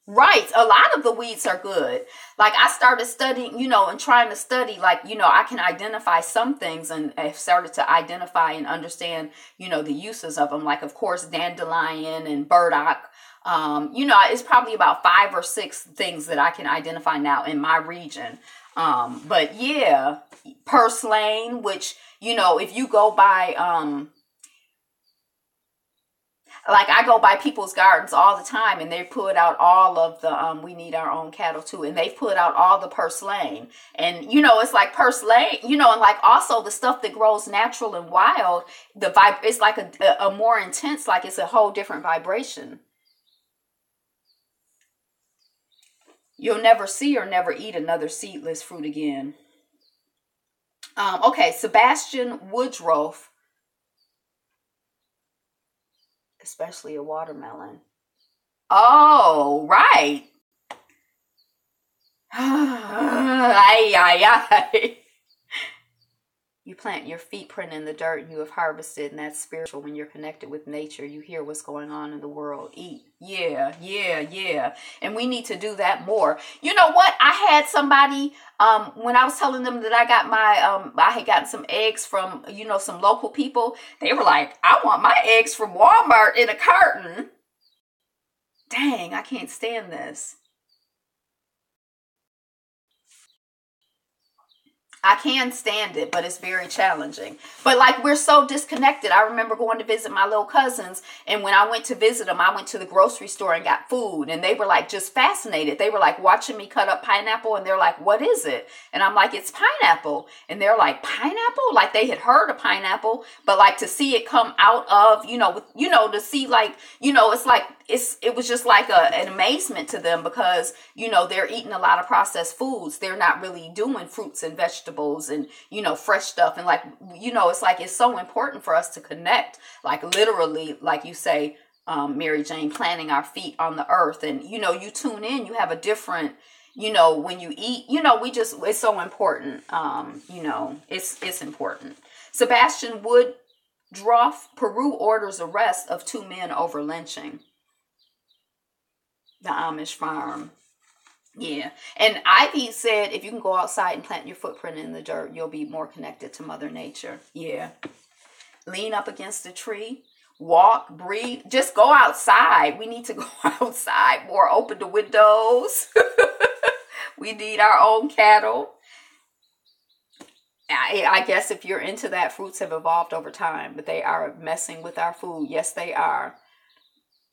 right, a lot of the weeds are good. Like I started studying, you know, and trying to study, like, you know, I can identify some things, and I've started to identify and understand, you know, the uses of them. Like, of course, dandelion and burdock. You know, it's probably about 5 or 6 things that I can identify now in my region. But yeah, purslane, which, you know, if you go by, like I go by people's gardens all the time, and they put out all of the we need our own cattle too, and they've put out all the purslane. And you know, it's like purslane, you know, and like also the stuff that grows natural and wild, it's like a more intense, like it's a whole different vibration. You'll never see or never eat another seedless fruit again. Okay, Sebastian Woodruff, especially a watermelon. Oh, right. Ay, ay, ay. You plant your feet print in the dirt and you have harvested, and that's spiritual. When you're connected with nature, you hear what's going on in the world. Eat. Yeah, yeah, yeah. And we need to do that more. You know what? I had somebody, when I was telling them that I got I had gotten some eggs from, you know, some local people. They were like, I want my eggs from Walmart in a carton. Dang, I can't stand this. I can stand it, but it's very challenging. But like, we're so disconnected. I remember going to visit my little cousins, and when I went to visit them, I went to the grocery store and got food, and they were like just fascinated. They were like watching me cut up pineapple, and they're like, what is it? And I'm like, it's pineapple. And they're like, pineapple? Like they had heard of pineapple, but like to see it come out of, to see like, it's like, it was just like an amazement to them, because, they're eating a lot of processed foods. They're not really doing fruits and vegetables and, fresh stuff. And like, it's like, it's so important for us to connect, like literally, like you say, Mary Jane, planting our feet on the earth. And, you tune in, you have a different, when you eat, it's so important. It's important. Sebastian Woodruff, Peru orders arrest of 2 men over lynching. The Amish farm. Yeah. And Ivy said, if you can go outside and plant your footprint in the dirt, you'll be more connected to Mother Nature. Yeah. Lean up against a tree, walk, breathe, just go outside. We need to go outside more, open the windows. We need our own cattle. I guess if you're into that, fruits have evolved over time, but they are messing with our food. Yes, they are.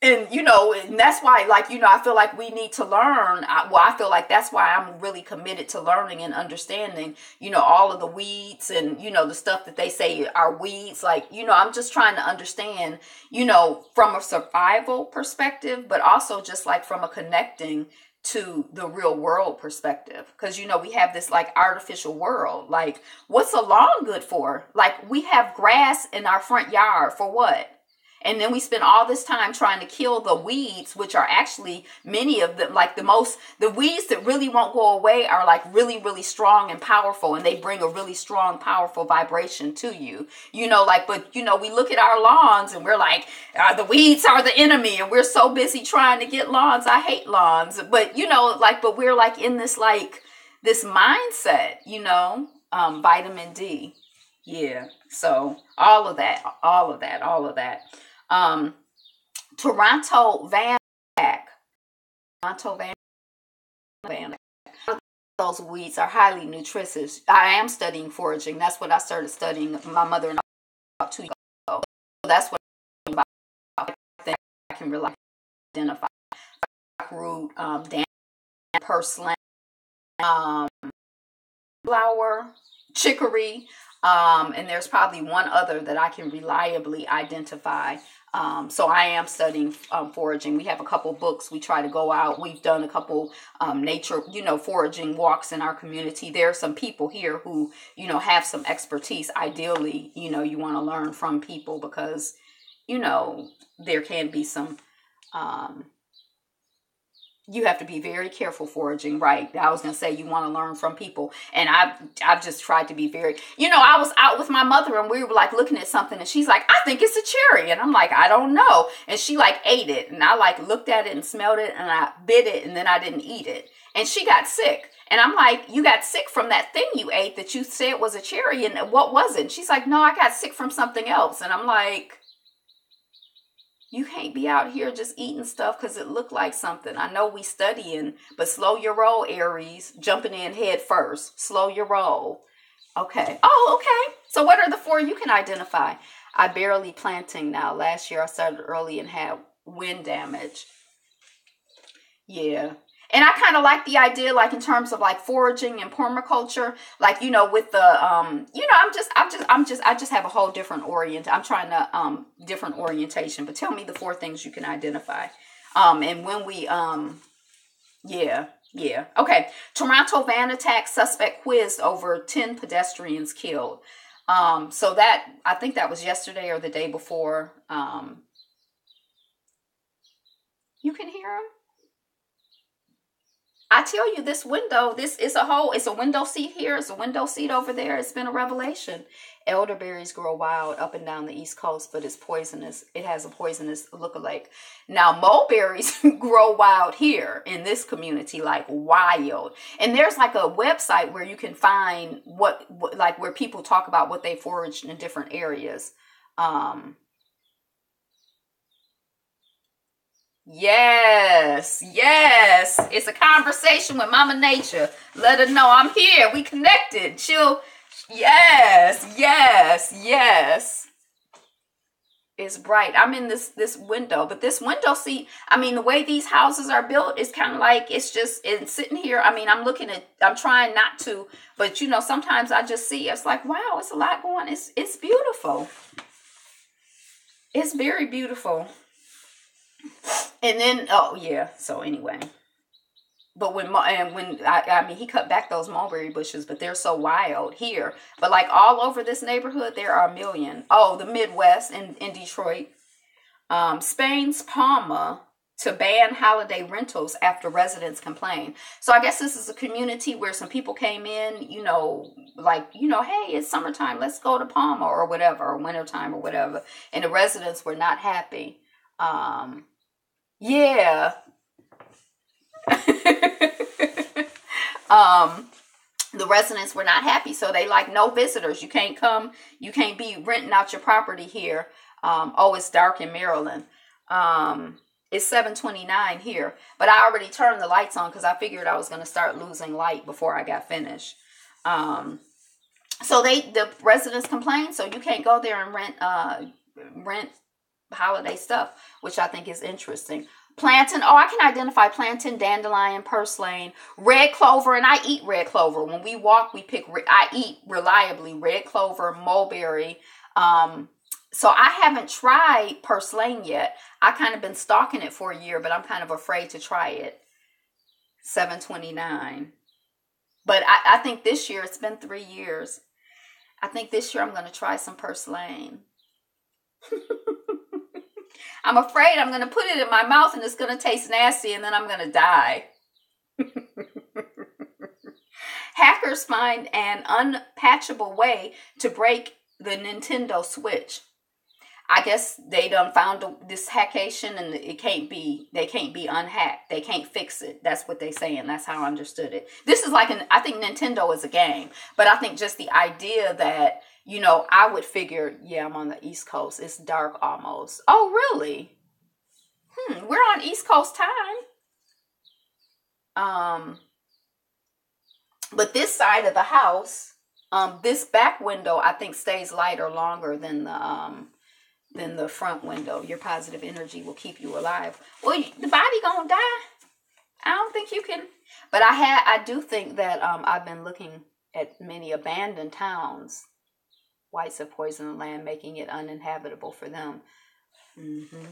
And, and that's why, like, I feel like we need to learn. I feel like that's why I'm really committed to learning and understanding, all of the weeds and, the stuff that they say are weeds. Like, I'm just trying to understand, from a survival perspective, but also just like from a connecting to the real world perspective. Because, we have this like artificial world. Like, what's a lawn good for? Like, we have grass in our front yard for what? And then we spend all this time trying to kill the weeds, which are actually many of them, like the weeds that really won't go away are like really, really strong and powerful. And they bring a really strong, powerful vibration to you, but we look at our lawns and we're like, the weeds are the enemy. And we're so busy trying to get lawns. I hate lawns, but but we're like in this, like this mindset, vitamin D. Yeah. So all of that. Toronto Van those weeds are highly nutritious. I am studying foraging. That's what I started studying. My mother and I about 2 years ago. So that's what I'm about. I think I can really identify root, dan purslane, um, flower, chicory, and there's probably one other that I can reliably identify. So I am studying foraging. We have a couple books. We try to go out. We've done a couple nature, foraging walks in our community. There are some people here who, have some expertise. Ideally, you want to learn from people because, there can be some, you have to be very careful foraging, right? I was going to say you want to learn from people. And I've just tried to be very, I was out with my mother and we were like looking at something and she's like, I think it's a cherry. And I'm like, I don't know. And she like ate it. And I like looked at it and smelled it and I bit it and then I didn't eat it. And she got sick. And I'm like, you got sick from that thing you ate that you said was a cherry. And what was it? And she's like, no, I got sick from something else. And I'm like, you can't be out here just eating stuff because it looked like something. I know we studying, but slow your roll, Aries. Jumping in head first. Slow your roll. Okay. Oh, okay. So what are the 4 you can identify? I barely planting now. Last year I started early and had wind damage. Yeah. And I kind of like the idea, like in terms of like foraging and permaculture, like, with the, I just have a whole different I'm trying to, different orientation, but tell me the 4 things you can identify. And when we, yeah. Okay. Toronto van attack, suspect quizzed, over 10 pedestrians killed. So that, I think that was yesterday or the day before. You can hear them. I tell you, this window, it's a window seat here. It's a window seat over there. It's been a revelation. Elderberries grow wild up and down the East Coast, but it's poisonous. It has a poisonous lookalike. Now, mulberries grow wild here in this community, like wild. And there's like a website where you can find where people talk about what they foraged in different areas. Yes. It's a conversation with Mama Nature. Let her know I'm here. We connected. Yes. It's bright. I'm in this window, but this window seat, the way these houses are built is kind of like, it's sitting here. I'm trying not to, but sometimes I just see, it's like, wow, it's a lot going. It's beautiful. It's very beautiful. And then, so anyway, but he cut back those mulberry bushes, but they're so wild here. But like all over this neighborhood, there are a million. Oh, the Midwest in Detroit. Spain's Palma to ban holiday rentals after residents complain. So I guess this is a community where some people came in, hey, it's summertime, let's go to Palma or whatever, or wintertime or whatever. And the residents were not happy. Yeah. The residents were not happy, so they like, no visitors. You can't come. You can't be renting out your property here. It's dark in Maryland. It's 7:29 here, but I already turned the lights on because I figured I was going to start losing light before I got finished. So the residents complained, so you can't go there and rent holiday stuff, which I think is interesting. Plantain, I can identify plantain, dandelion, purslane, red clover, and I eat red clover. When we walk, I eat reliably red clover, mulberry. So I haven't tried purslane yet. I kind of been stalking it for a year, but I'm kind of afraid to try it. 7:29. But I think this year, it's been 3 years. I think this year I'm going to try some purslane. I'm afraid I'm going to put it in my mouth and it's going to taste nasty and then I'm going to die. Hackers find an unpatchable way to break the Nintendo Switch. I guess they done found this hackation and they can't be unhacked. They can't fix it. That's what they saying. That's how I understood it. This is I think Nintendo is a game, but I think just the idea that, I would figure, I'm on the East Coast. It's dark almost. Oh, really? We're on East Coast time. But this side of the house, this back window, I think stays lighter longer than the front window. Your positive energy will keep you alive. Well, the body gonna die. I don't think you can. But I do think that I've been looking at many abandoned towns. Whites have poisoned the land, making it uninhabitable for them. Mm-hmm.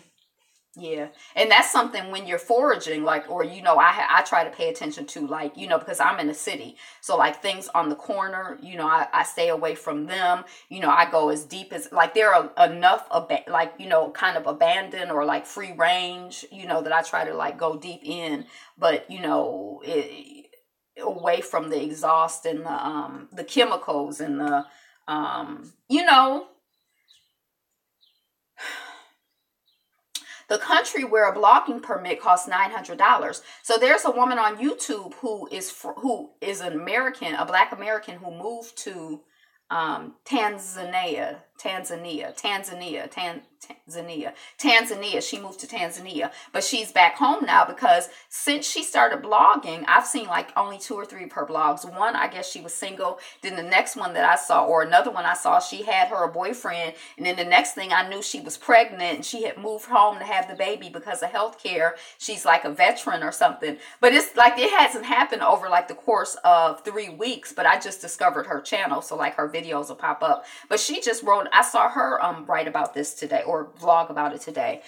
Yeah. And that's something when you're foraging, like, or, I try to pay attention to, like, because I'm in the city. So, like, things on the corner, I stay away from them. I go as deep as, like, there are enough, kind of abandoned or, like, free range, that I try to, like, go deep in. But, away from the exhaust and the chemicals and the, the country where a blogging permit costs $900. So there's a woman on YouTube who is an American, a Black American who moved to Tanzania. She moved to Tanzania, but she's back home now because since she started blogging, I've seen like only 2 or 3 of her blogs. One, I guess she was single. Then the next one that I saw, or another one I saw, she had her boyfriend. And then the next thing I knew, she was pregnant and she had moved home to have the baby because of health care. She's like a veteran or something. But it's like it hasn't happened over like the course of 3 weeks. But I just discovered her channel, so like her videos will pop up. But she just wrote, I saw her write about this today or vlog about it today.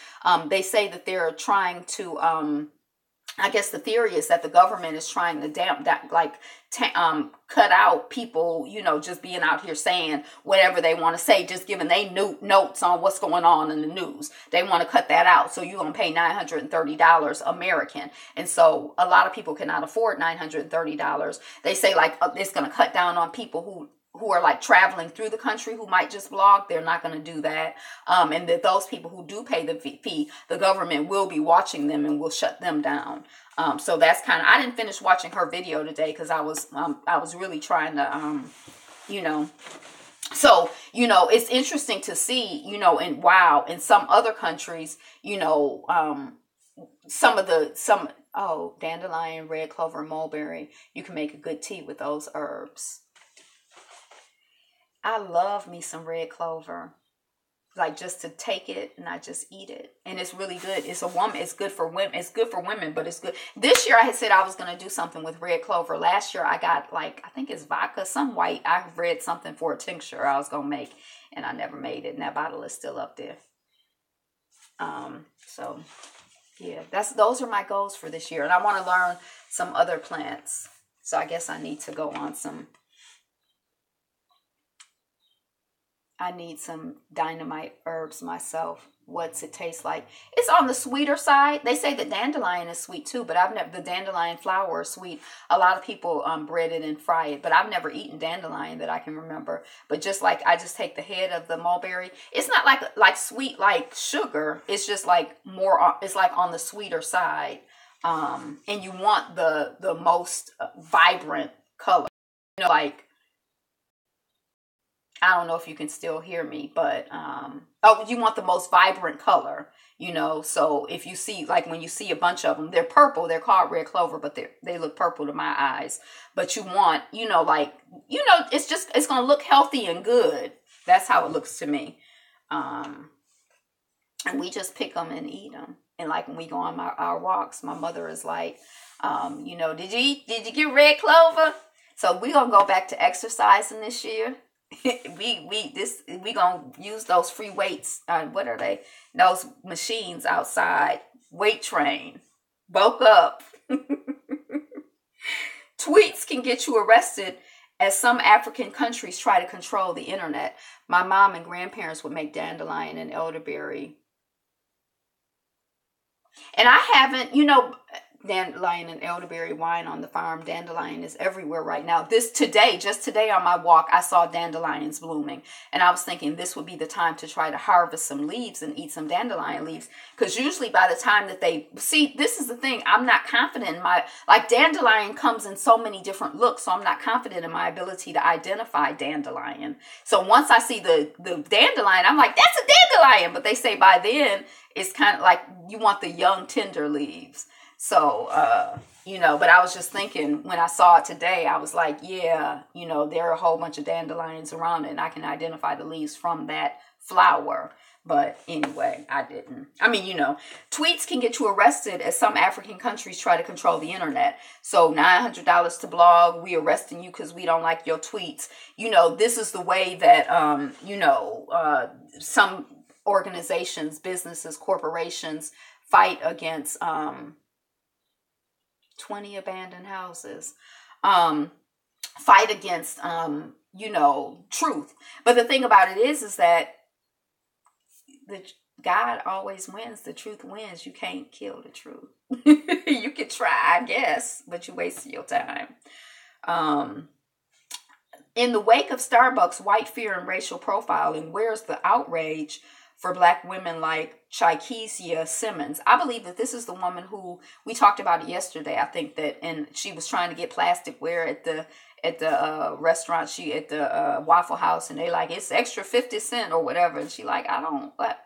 They say that they're trying to, I guess the theory is that the government is trying to cut out people, just being out here saying whatever they want to say, just giving they notes on what's going on in the news. They want to cut that out. So you're going to pay $930 American. And so a lot of people cannot afford $930. They say like it's going to cut down on people who are like traveling through the country who might just blog. They're not going to do that. And that those people who do pay the fee, the government will be watching them and will shut them down. So that's I didn't finish watching her video today because I was really trying to, so, it's interesting to see, in some other countries, dandelion, red clover, mulberry, you can make a good tea with those herbs. I love me some red clover, like just to take it and I just eat it, and it's really good. It's good for women. It's good for women, but it's good. This year I had said I was going to do something with red clover. Last year I got I think it's vodka, some white. I read something for a tincture I was going to make, and I never made it, and that bottle is still up there. So yeah, those are my goals for this year, and I want to learn some other plants. So I guess I need to go on some. I need some dynamite herbs myself. What's it taste like? It's on the sweeter side. They say that dandelion is sweet too, but the dandelion flower is sweet. A lot of people bread it and fry it, but I've never eaten dandelion that I can remember. But just like I just take the head of the mulberry. It's not like sweet like sugar. It's just like more. It's like on the sweeter side, and you want the most vibrant color. Like. I don't know if you can still hear me, but, you want the most vibrant color, so if you see, like when you see a bunch of them, they're purple, they're called red clover, but they look purple to my eyes, but you want, it's going to look healthy and good. That's how it looks to me. And we just pick them and eat them. And like when we go on our walks, my mother is like, did you get red clover? So we're going to go back to exercising this year. we gonna use those free weights. What are they? Those machines outside. Weight train. Bulk up. Tweets can get you arrested, as some African countries try to control the internet. My mom and grandparents would make dandelion and elderberry. And I haven't, dandelion and elderberry wine on the farm. Dandelion is everywhere right now. Just today on my walk, I saw dandelions blooming. And I was thinking this would be the time to try to harvest some leaves and eat some dandelion leaves. Because usually by the time that this is the thing, I'm not confident in dandelion comes in so many different looks. So I'm not confident in my ability to identify dandelion. So once I see the dandelion, I'm like, that's a dandelion. But they say by then, it's kind of like you want the young, tender leaves. So, But I was just thinking when I saw it today, I was like, yeah, there are a whole bunch of dandelions around it, and I can identify the leaves from that flower. But anyway, I didn't. I mean, tweets can get you arrested as some African countries try to control the internet. So $900 to blog, we arresting you because we don't like your tweets. This is the way that, some organizations, businesses, corporations fight against 20 abandoned houses, fight against, truth. But the thing about it is that God always wins. The truth wins. You can't kill the truth. You could try, I guess, but you waste your time. In the wake of Starbucks' white fear and racial profiling, where's the outrage for Black women like Chiquisia Simmons? I believe that this is the woman who, we talked about it yesterday, I think that, and she was trying to get plasticware at the restaurant, at the Waffle House, and they like, it's extra 50 cents or whatever, and she like, I don't, what?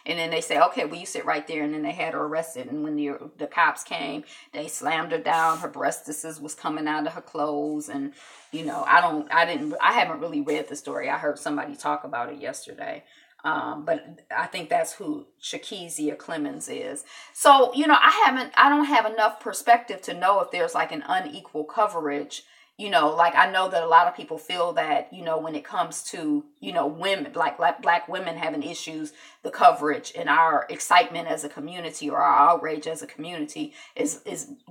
And then they say, okay, well, you sit right there, and then they had her arrested, and when the cops came, they slammed her down, her breastises was coming out of her clothes, and, I haven't really read the story. I heard somebody talk about it yesterday. But I think that's who Chiquisia Clemens is. So, I don't have enough perspective to know if there's like an unequal coverage. I know that a lot of people feel that, when it comes to, women, like Black women having issues, the coverage and our excitement as a community or our outrage as a community is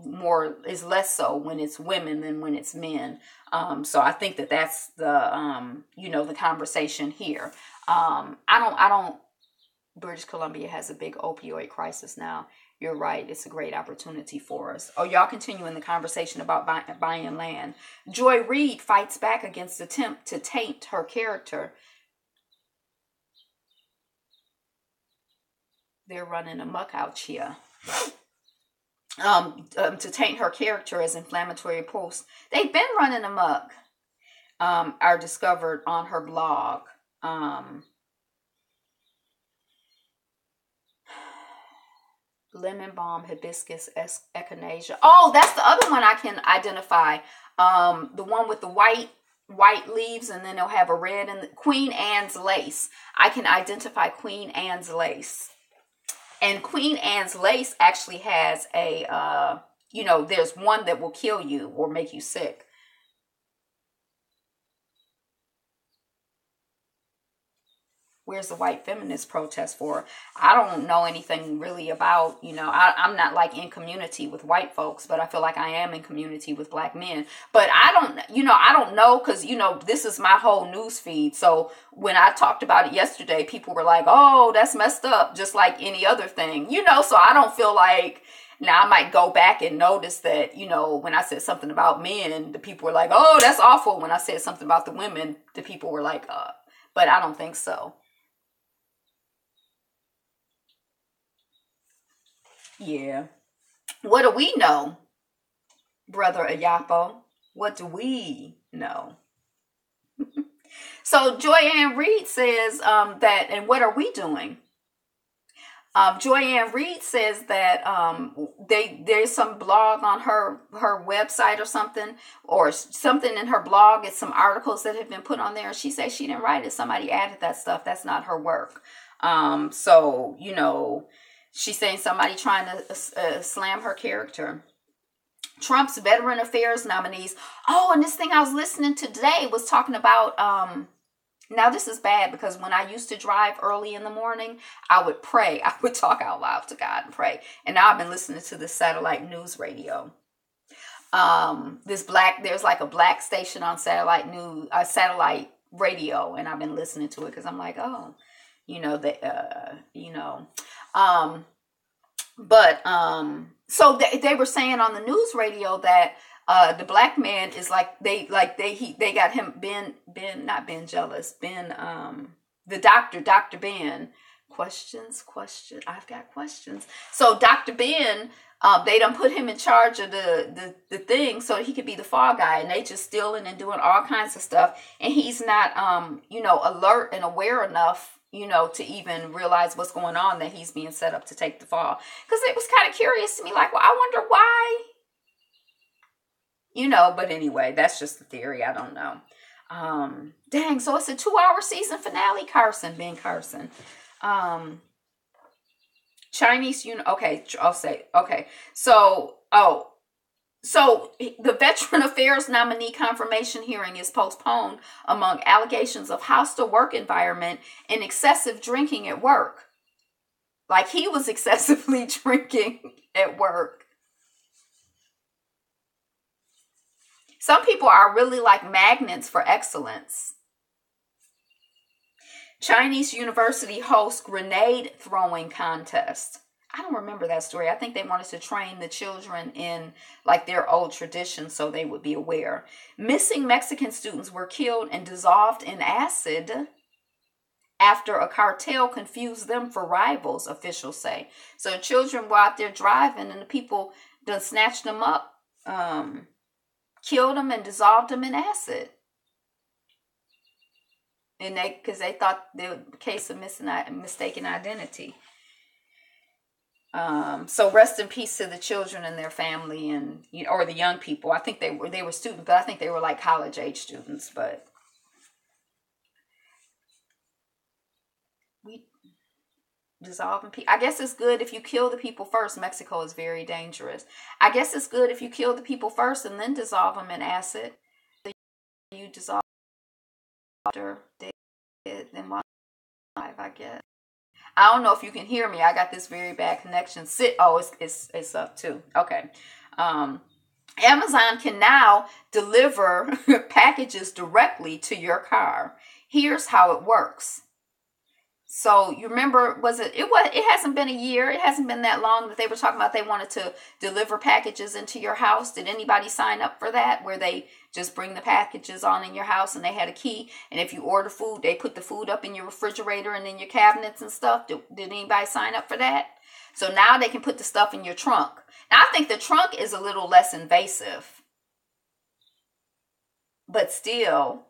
less so when it's women than when it's men. So I think that that's the, the conversation here. British Columbia has a big opioid crisis now. You're right. It's a great opportunity for us. Oh, y'all continuing the conversation about buying land. Joy Reid fights back against attempt to taint her character. They're running amok out here. To taint her character as inflammatory posts. They've been running amok. Are discovered on her blog. Lemon balm, hibiscus, echinacea. Oh, that's the other one I can identify. The one with the white leaves, and then they'll have a red, and Queen Anne's lace. I can identify Queen Anne's lace. And Queen Anne's lace actually has a, there's one that will kill you or make you sick. Where's the white feminist protest for? I don't know anything really about, I'm not like in community with white folks, but I feel like I am in community with Black men. But I don't know because, this is my whole news feed. So when I talked about it yesterday, people were like, oh, that's messed up, just like any other thing, so I don't feel like, now I might go back and notice that, when I said something about men, the people were like, oh, that's awful. When I said something about the women, the people were like, but I don't think so. Yeah. What do we know, Brother Ayapo? What do we know? So Joy Ann Reid says that, and what are we doing? Joy Ann Reid says that there's some blog on her website or something in her blog. It's some articles that have been put on there. She says she didn't write it. Somebody added that stuff. That's not her work. So, she's saying somebody trying to slam her character. Trump's Veteran Affairs nominees. Oh, and this thing I was listening to today was talking about, now this is bad because when I used to drive early in the morning, I would pray. I would talk out loud to God and pray. And now I've been listening to this satellite news radio. There's like a Black station on satellite radio, and I've been listening to it because I'm like, oh, so they were saying on the news radio that the Black man is like they got him the Dr. Ben. Questions. I've got questions. So Dr. Ben, they done put him in charge of the thing so he could be the fall guy, and they just stealing and doing all kinds of stuff, and he's not alert and aware enough to even realize what's going on, that he's being set up to take the fall. Because it was kind of curious to me, like, well, I wonder why But anyway, that's just the theory. I don't know. Dang, so it's a 2-hour season finale, Carson, Ben Carson. Chinese, okay, I'll say, okay. So the Veteran Affairs nominee confirmation hearing is postponed among allegations of hostile work environment and excessive drinking at work. Like he was excessively drinking at work. Some people are really like magnets for excellence. Chinese university hosts grenade throwing contest. I don't remember that story. I think they wanted to train the children in like their old traditions so they would be aware. Missing Mexican students were killed and dissolved in acid after a cartel confused them for rivals, officials say. So children were out there driving and the people done snatched them up, killed them and dissolved them in acid. And because they thought they were a case of mistaken identity. So rest in peace to the children and their family and or the young people. I think they were students, but I think they were like college age students. But we dissolving people. I guess it's good if you kill the people first. Mexico is very dangerous. I guess it's good if you kill the people first and then dissolve them in acid. You dissolve after they then I guess. I don't know if you can hear me. I got this very bad connection. It's up too. Okay. Amazon can now deliver packages directly to your car. Here's how it works. So you remember, it hasn't been a year. It hasn't been that long that they were talking about they wanted to deliver packages into your house. Did anybody sign up for that? Where they just bring the packages on in your house and they had a key. And if you order food, they put the food up in your refrigerator and in your cabinets and stuff. Did anybody sign up for that? So now they can put the stuff in your trunk. Now I think the trunk is a little less invasive. But still.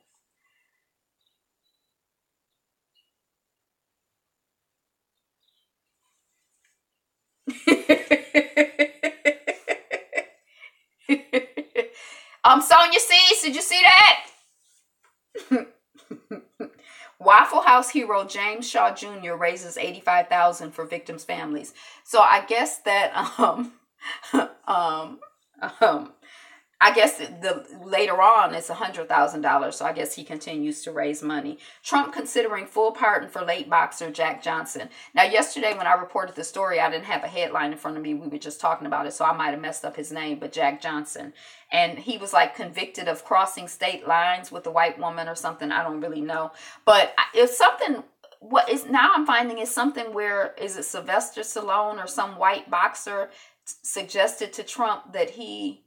Sonia Seeds, did you see that? Waffle House hero James Shaw Jr. raises $85,000 for victims' families. So I guess that I guess later on it's $100,000. So I guess he continues to raise money. Trump considering full pardon for late boxer Jack Johnson. Now, yesterday when I reported the story, I didn't have a headline in front of me. We were just talking about it, so I might have messed up his name, but Jack Johnson. And he was like convicted of crossing state lines with a white woman or something. I don't really know. But it's something, what is now I'm finding is something where, is it Sylvester Stallone or some white boxer suggested to Trump that he,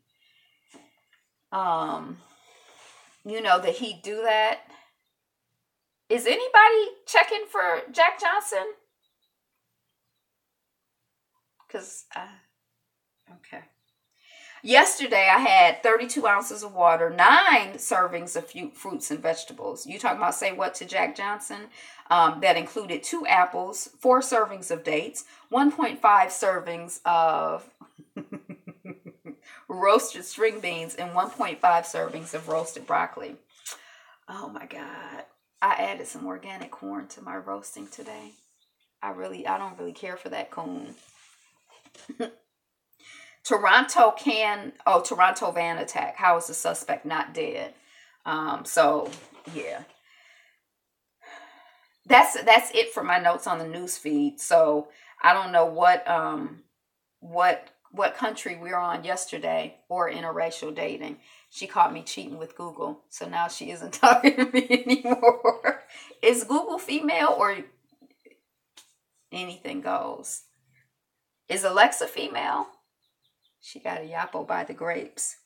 that he do that. Is anybody checking for Jack Johnson? Because, okay. Yesterday, I had 32 ounces of water, 9 servings of fruits and vegetables. You talking about say what to Jack Johnson? That included 2 apples, 4 servings of dates, 1.5 servings of roasted string beans, and 1.5 servings of roasted broccoli. Oh my God. I added some organic corn to my roasting today. I don't really care for that corn. Toronto van attack. How is the suspect not dead? So yeah. That's it for my notes on the news feed. So I don't know what country we were on yesterday or interracial dating. She caught me cheating with Google. So now she isn't talking to me anymore. Is Google female or anything goes? Is Alexa female? She got a yappo by the grapes.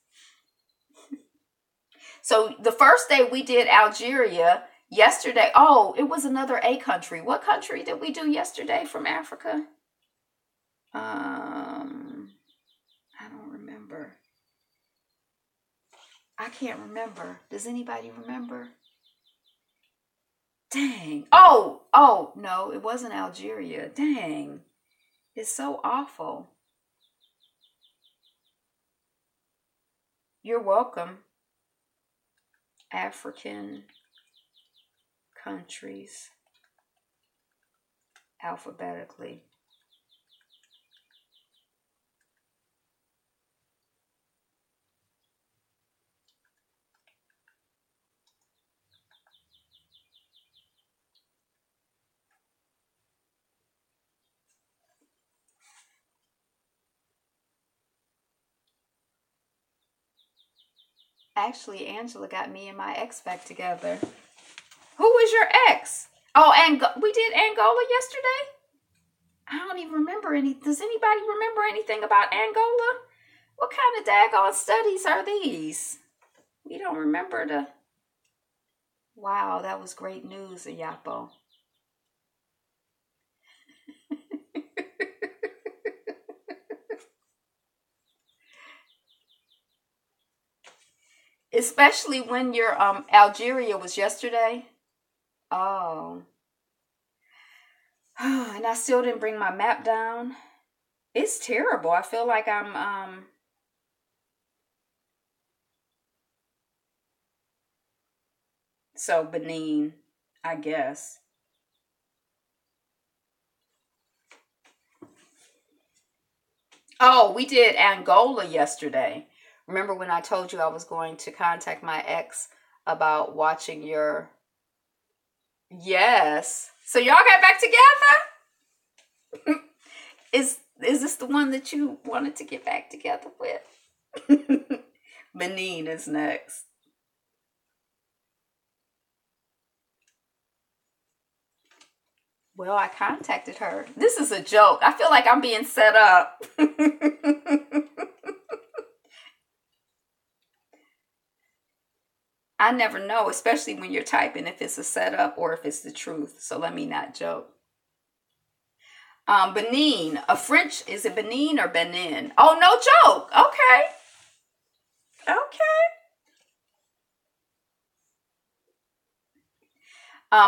So the first day we did Algeria. Yesterday, it was another A country. What country did we do yesterday from Africa? I don't remember. I can't remember. Does anybody remember? Dang. Oh, no, it wasn't Algeria. Dang. It's so awful. You're welcome. African countries alphabetically. Actually, Angela got me and my ex back together. Who was your ex? Oh, we did Angola yesterday? I don't even remember any. Does anybody remember anything about Angola? What kind of daggone studies are these? We don't remember the... Wow, that was great news, Ayapo. Especially when your Algeria was yesterday. Oh. And I still didn't bring my map down. It's terrible. I feel like I'm so Benin, I guess. Oh, we did Angola yesterday. Remember when I told you I was going to contact my ex about watching your... Yes. So y'all got back together? Is this the one that you wanted to get back together with? Benin is next. Well, I contacted her. This is a joke. I feel like I'm being set up. I never know, especially when you're typing, if it's a setup or if it's the truth. So let me not joke. Benin, a French, is it Benin or Benin? Oh, no joke. Okay.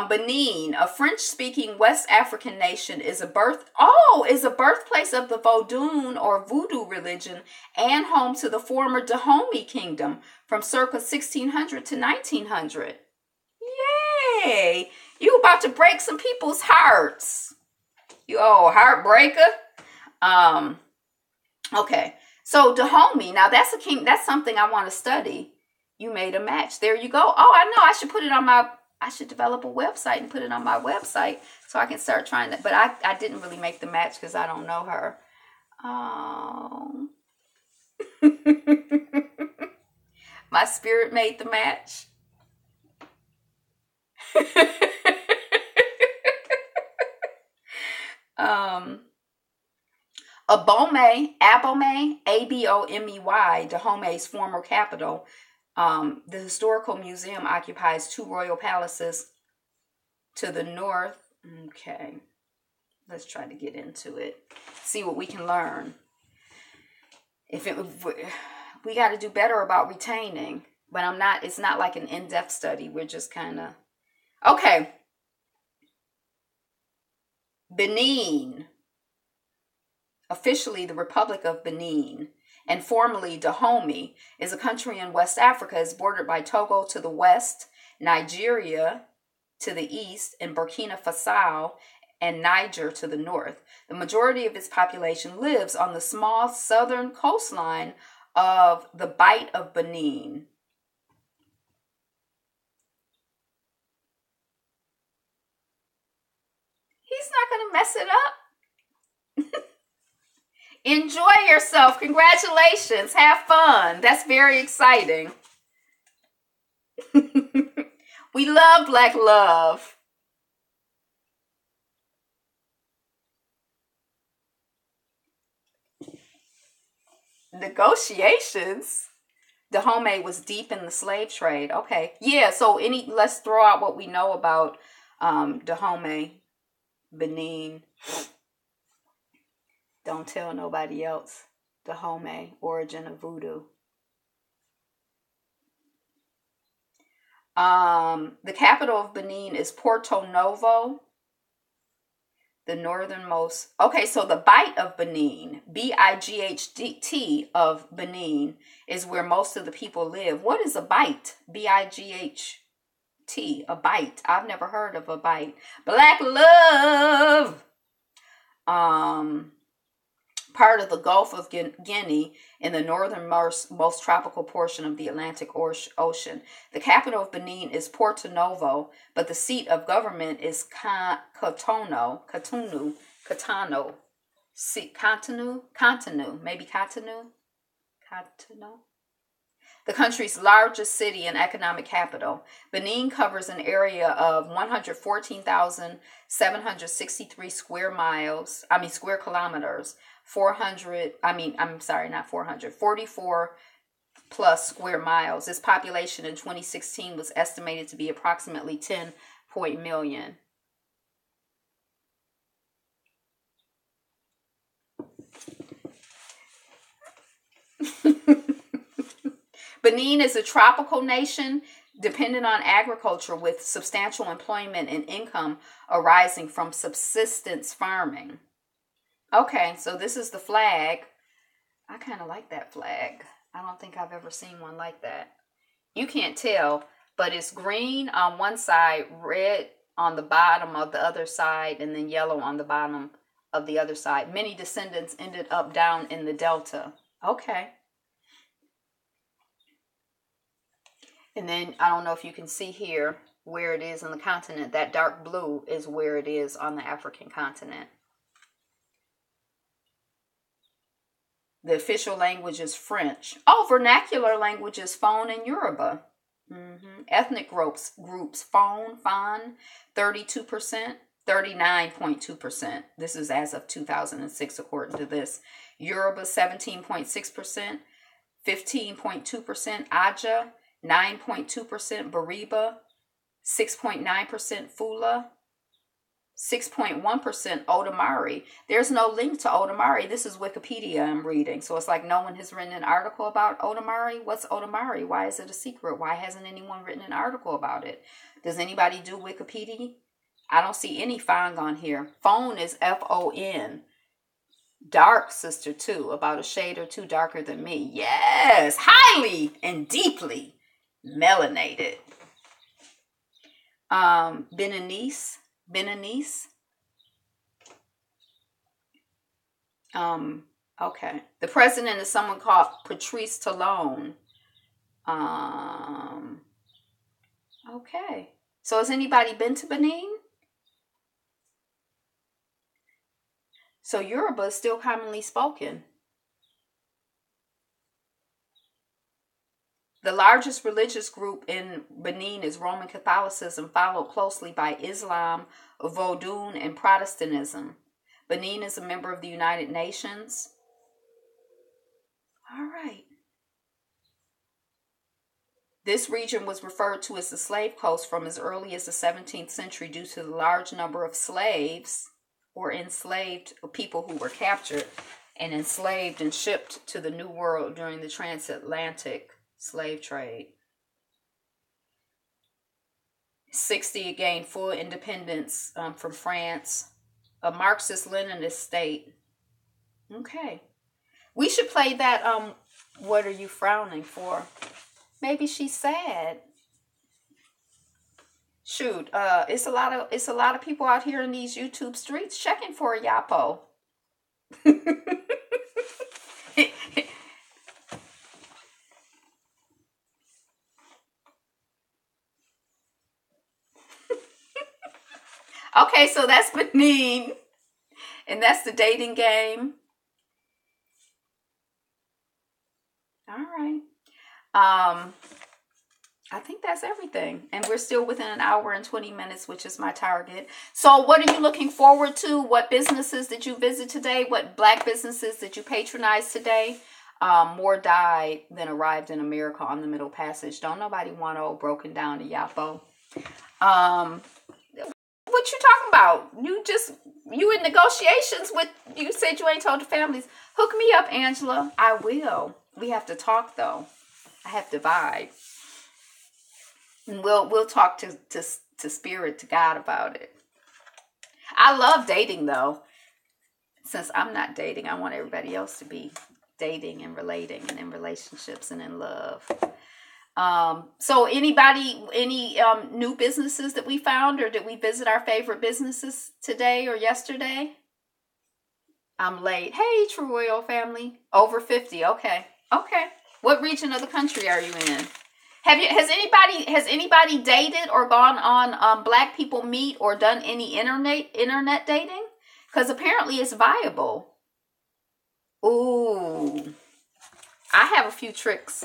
Benin, a French-speaking West African nation, is a birthplace of the Vodun or Voodoo religion and home to the former Dahomey Kingdom from circa 1600 to 1900. Yay! You about to break some people's hearts. You heartbreaker. Okay. So Dahomey, now that's something I want to study. You made a match. There you go. Oh, I know. I should develop a website and put it on my website so I can start trying to, but I didn't really make the match because I don't know her. Oh. My spirit made the match. Abomey, Abomey, Dahomey's former capital. The historical museum occupies 2 royal palaces to the north. Okay, let's try to get into it. See what we can learn. We got to do better about retaining, but it's not like an in-depth study. We're just kind of, okay. Benin, officially the Republic of Benin, and formerly Dahomey, is a country in West Africa. It's bordered by Togo to the west, Nigeria to the east, and Burkina Faso and Niger to the north. The majority of its population lives on the small southern coastline of the Bight of Benin. He's not going to mess it up. Enjoy yourself. Congratulations. Have fun. That's very exciting. We love Black love. Negotiations. Dahomey was deep in the slave trade. Okay. Yeah, so let's throw out what we know about Dahomey, Benin. Don't tell nobody else. Dahomey, origin of voodoo. The capital of Benin is Porto Novo. The northernmost. Okay, so the Bight of Benin, Bight of Benin, is where most of the people live. What is a Bight? Bight. A Bight. I've never heard of a Bight. Black love. Part of the Gulf of Guinea in the northernmost most tropical portion of the Atlantic Ocean. The capital of Benin is Porto Novo, but the seat of government is Cotonou. The country's largest city and economic capital. Benin covers an area of 114,763 square kilometers. 44 plus square miles. Its population in 2016 was estimated to be approximately 10 million. Benin is a tropical nation dependent on agriculture with substantial employment and income arising from subsistence farming. Okay, so this is the flag. I kind of like that flag. I don't think I've ever seen one like that. You can't tell, but it's green on one side, red on the bottom of the other side, and then yellow on the bottom of the other side. Many descendants ended up down in the delta. Okay. And then I don't know if you can see here where it is on the continent. That dark blue is where it is on the African continent. The official language is French. Oh, vernacular languages, Fon and Yoruba. Ethnic groups, Fon, 32%, 39.2%. This is as of 2006, according to this. Yoruba, 17.6%, 15.2%, Aja, 9.2%, Bariba, 6.9%, Fula, 6.1% Odamari. There's no link to Odamari. This is Wikipedia I'm reading. So it's like no one has written an article about Odamari. What's Odamari? Why is it a secret? Why hasn't anyone written an article about it? Does anybody do Wikipedia? I don't see any Fong on here. Phone is F-O-N. Dark sister too, about a shade or two darker than me. Yes, highly and deeply melanated. Beninese. Okay. The president is someone called Patrice Talon. Okay. So has anybody been to Benin? So Yoruba is still commonly spoken. The largest religious group in Benin is Roman Catholicism, followed closely by Islam, Vodun, and Protestantism. Benin is a member of the United Nations. All right. This region was referred to as the Slave Coast from as early as the 17th century due to the large number of slaves or enslaved people who were captured and enslaved and shipped to the New World during the transatlantic slave trade. 60, it gained full independence from France. A Marxist-Leninist state. Okay. We should play that, What Are You Frowning For? Maybe she's sad. Shoot, it's a lot of people out here in these YouTube streets checking for a Yapo. Okay, so that's Benin, and that's the dating game. All right. I think that's everything. And we're still within an hour and 20 minutes, which is my target. So what are you looking forward to? What businesses did you visit today? What Black businesses did you patronize today? More died than arrived in America on the Middle Passage. Don't nobody want old broken down to Yapo. What you talking about? You in negotiations with, you said you ain't told the families. Hook me up, Angela. I will. We have to talk though. I have to vibe. And we'll talk to spirit, to God about it. I love dating though. Since I'm not dating, I want everybody else to be dating and relating and in relationships and in love. So any new businesses that we found, or did we visit our favorite businesses today or yesterday? I'm late. Hey, True Royal family. Over 50. Okay. What region of the country are you in? Has anybody dated or gone on Black People Meet or done any internet dating? Because apparently it's viable. Ooh. I have a few tricks.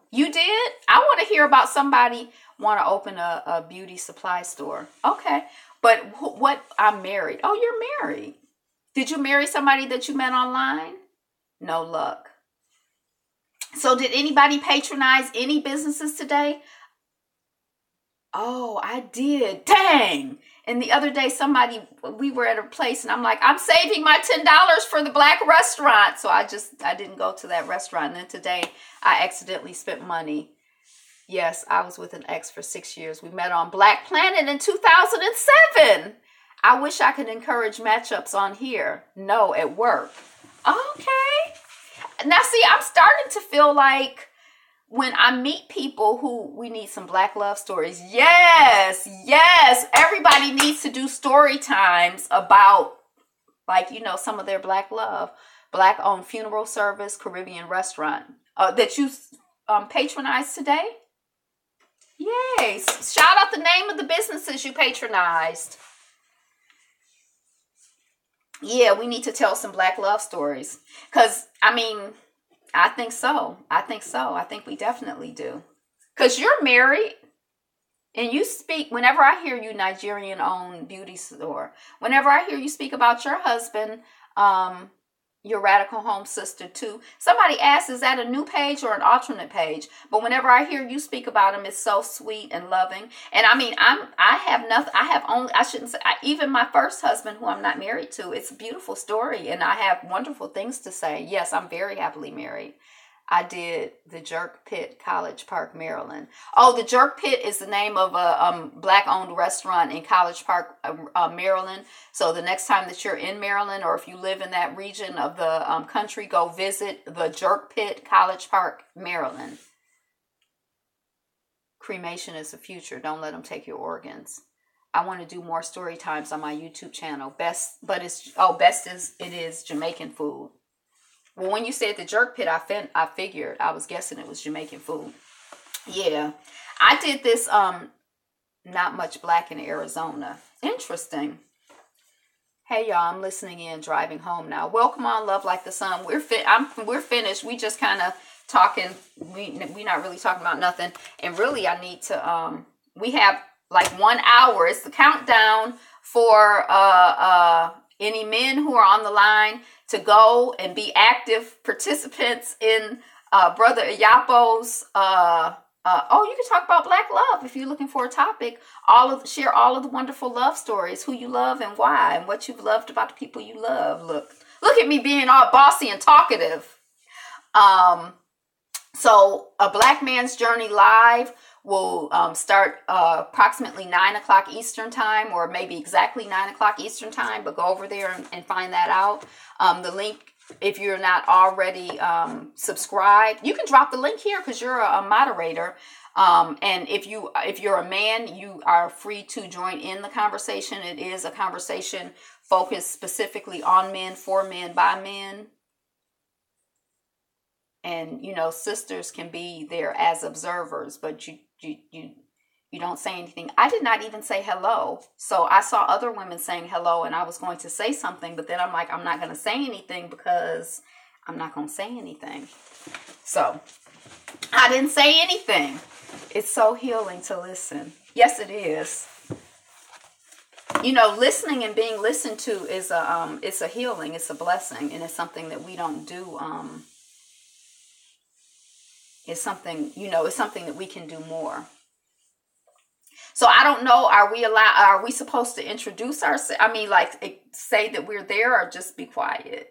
You did? I want to hear about somebody want to open a beauty supply store. Okay. But what? I'm married. Oh, you're married. Did you marry somebody that you met online? No luck. So did anybody patronize any businesses today? Oh, I did. Dang. And the other day, we were at a place and I'm like, I'm saving my $10 for the Black restaurant. So I didn't go to that restaurant. And then today I accidentally spent money. Yes, I was with an ex for 6 years. We met on Black Planet in 2007. I wish I could encourage matchups on here. No, at work. Okay. Now, see, I'm starting to feel like when I meet people who we need some Black love stories. Yes. Everybody needs to do story times about, like, some of their Black love. Black owned funeral service, Caribbean restaurant that you patronized today. Yay. Shout out the name of the businesses you patronized. Yeah, we need to tell some Black love stories. Because, I think so. I think we definitely do. Because you're married and you speak, whenever I hear you, Nigerian-owned beauty store, whenever I hear you speak about your husband, your radical home sister too. Somebody asked, is that a new page or an alternate page? But whenever I hear you speak about him, it's so sweet and loving. And even my first husband, who I'm not married to, it's a beautiful story. And I have wonderful things to say. Yes, I'm very happily married. I did the Jerk Pit, College Park, Maryland. Oh, the Jerk Pit is the name of a Black-owned restaurant in College Park, Maryland. So the next time that you're in Maryland, or if you live in that region of the country, go visit the Jerk Pit, College Park, Maryland. Cremation is the future. Don't let them take your organs. I want to do more story times on my YouTube channel. Best is Jamaican food. Well, when you said the Jerk Pit, I figured, I was guessing it was Jamaican food. Yeah. I did this, not much Black in Arizona. Interesting. Hey, y'all, I'm listening in, driving home now. Welcome on Love Like the Sun. We're finished. We just kind of talking. We not really talking about nothing. And really, I need to, we have like 1 hour. It's the countdown for, any men who are on the line to go and be active participants in Brother Ayapo's you can talk about Black love if you're looking for a topic. Share all of the wonderful love stories, who you love and why, and what you've loved about the people you love. Look at me being all bossy and talkative. So a Black Man's Journey Live will start approximately 9 o'clock Eastern time, or maybe exactly 9 o'clock Eastern time, but go over there and find that out. The link, if you're not already subscribed, you can drop the link here because you're a moderator. And if you're a man, you are free to join in the conversation. It is a conversation focused specifically on men, for men, by men. And, sisters can be there as observers, but you don't say anything. I did not even say hello. So I saw other women saying hello and I was going to say something, but then I'm like, I'm not going to say anything because I'm not going to say anything. So I didn't say anything. It's so healing to listen. Yes, it is. Listening and being listened to is it's a healing. It's a blessing. And it's something that we don't do. It's something, it's something that we can do more. So I don't know, are we supposed to introduce ourselves? Say that we're there, or just be quiet?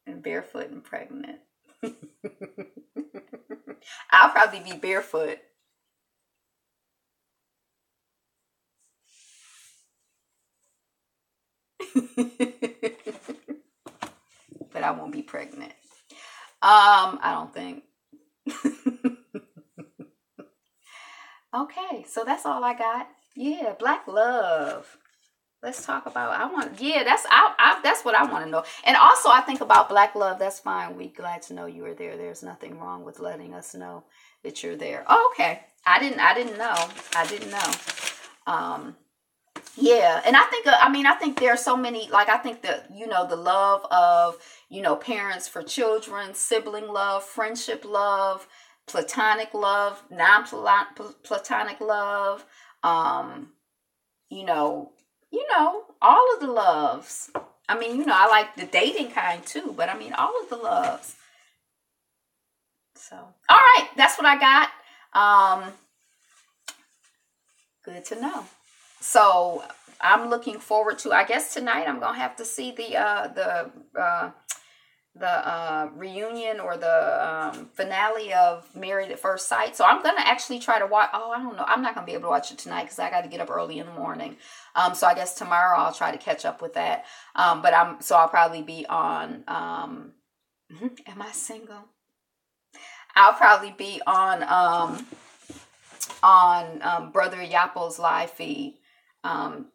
And barefoot and pregnant. I'll probably be barefoot. But I won't be pregnant. I don't think. Okay, so that's all I got. Yeah, black love. Let's talk about. That's what I want to know. And also, I think about black love. That's fine. We glad to know you are there. There's nothing wrong with letting us know that you're there. Oh, okay. I didn't know. I didn't know. Yeah, and I think there are so many. Like, I think that the love of parents for children, sibling love, friendship love, platonic love, non-platonic love. You know, all of the loves. I mean, I like the dating kind too, but I mean, all of the loves. So, all right, that's what I got. Good to know. So, I'm looking forward to. I guess tonight I'm gonna have to see the reunion or the finale of Married at First Sight. So I'm gonna actually try to watch. Oh, I don't know. I'm not gonna be able to watch it tonight because I got to get up early in the morning. So I guess tomorrow I'll try to catch up with that. But I'll probably be on. Am I single? I'll probably be on Brother Yappo's live feed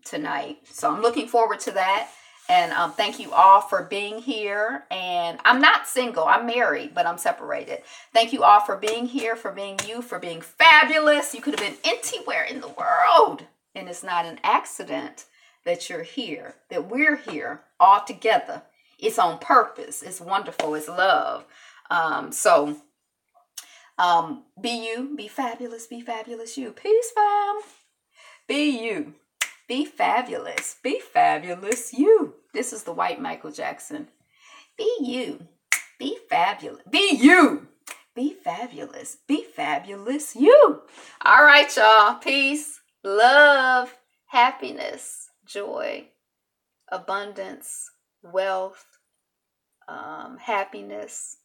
tonight. So I'm looking forward to that. And thank you all for being here. And I'm not single. I'm married, but I'm separated. Thank you all for being here, for being you, for being fabulous. You could have been anywhere in the world. And it's not an accident that you're here, that we're here all together. It's on purpose. It's wonderful. It's love. So be you. Be fabulous. Be fabulous you. Peace, fam. Be you. Be fabulous. Be fabulous you. This is the white Michael Jackson. Be you. Be fabulous. Be you. Be fabulous. Be fabulous you. All right, y'all. Peace, love, happiness, joy, abundance, wealth, happiness,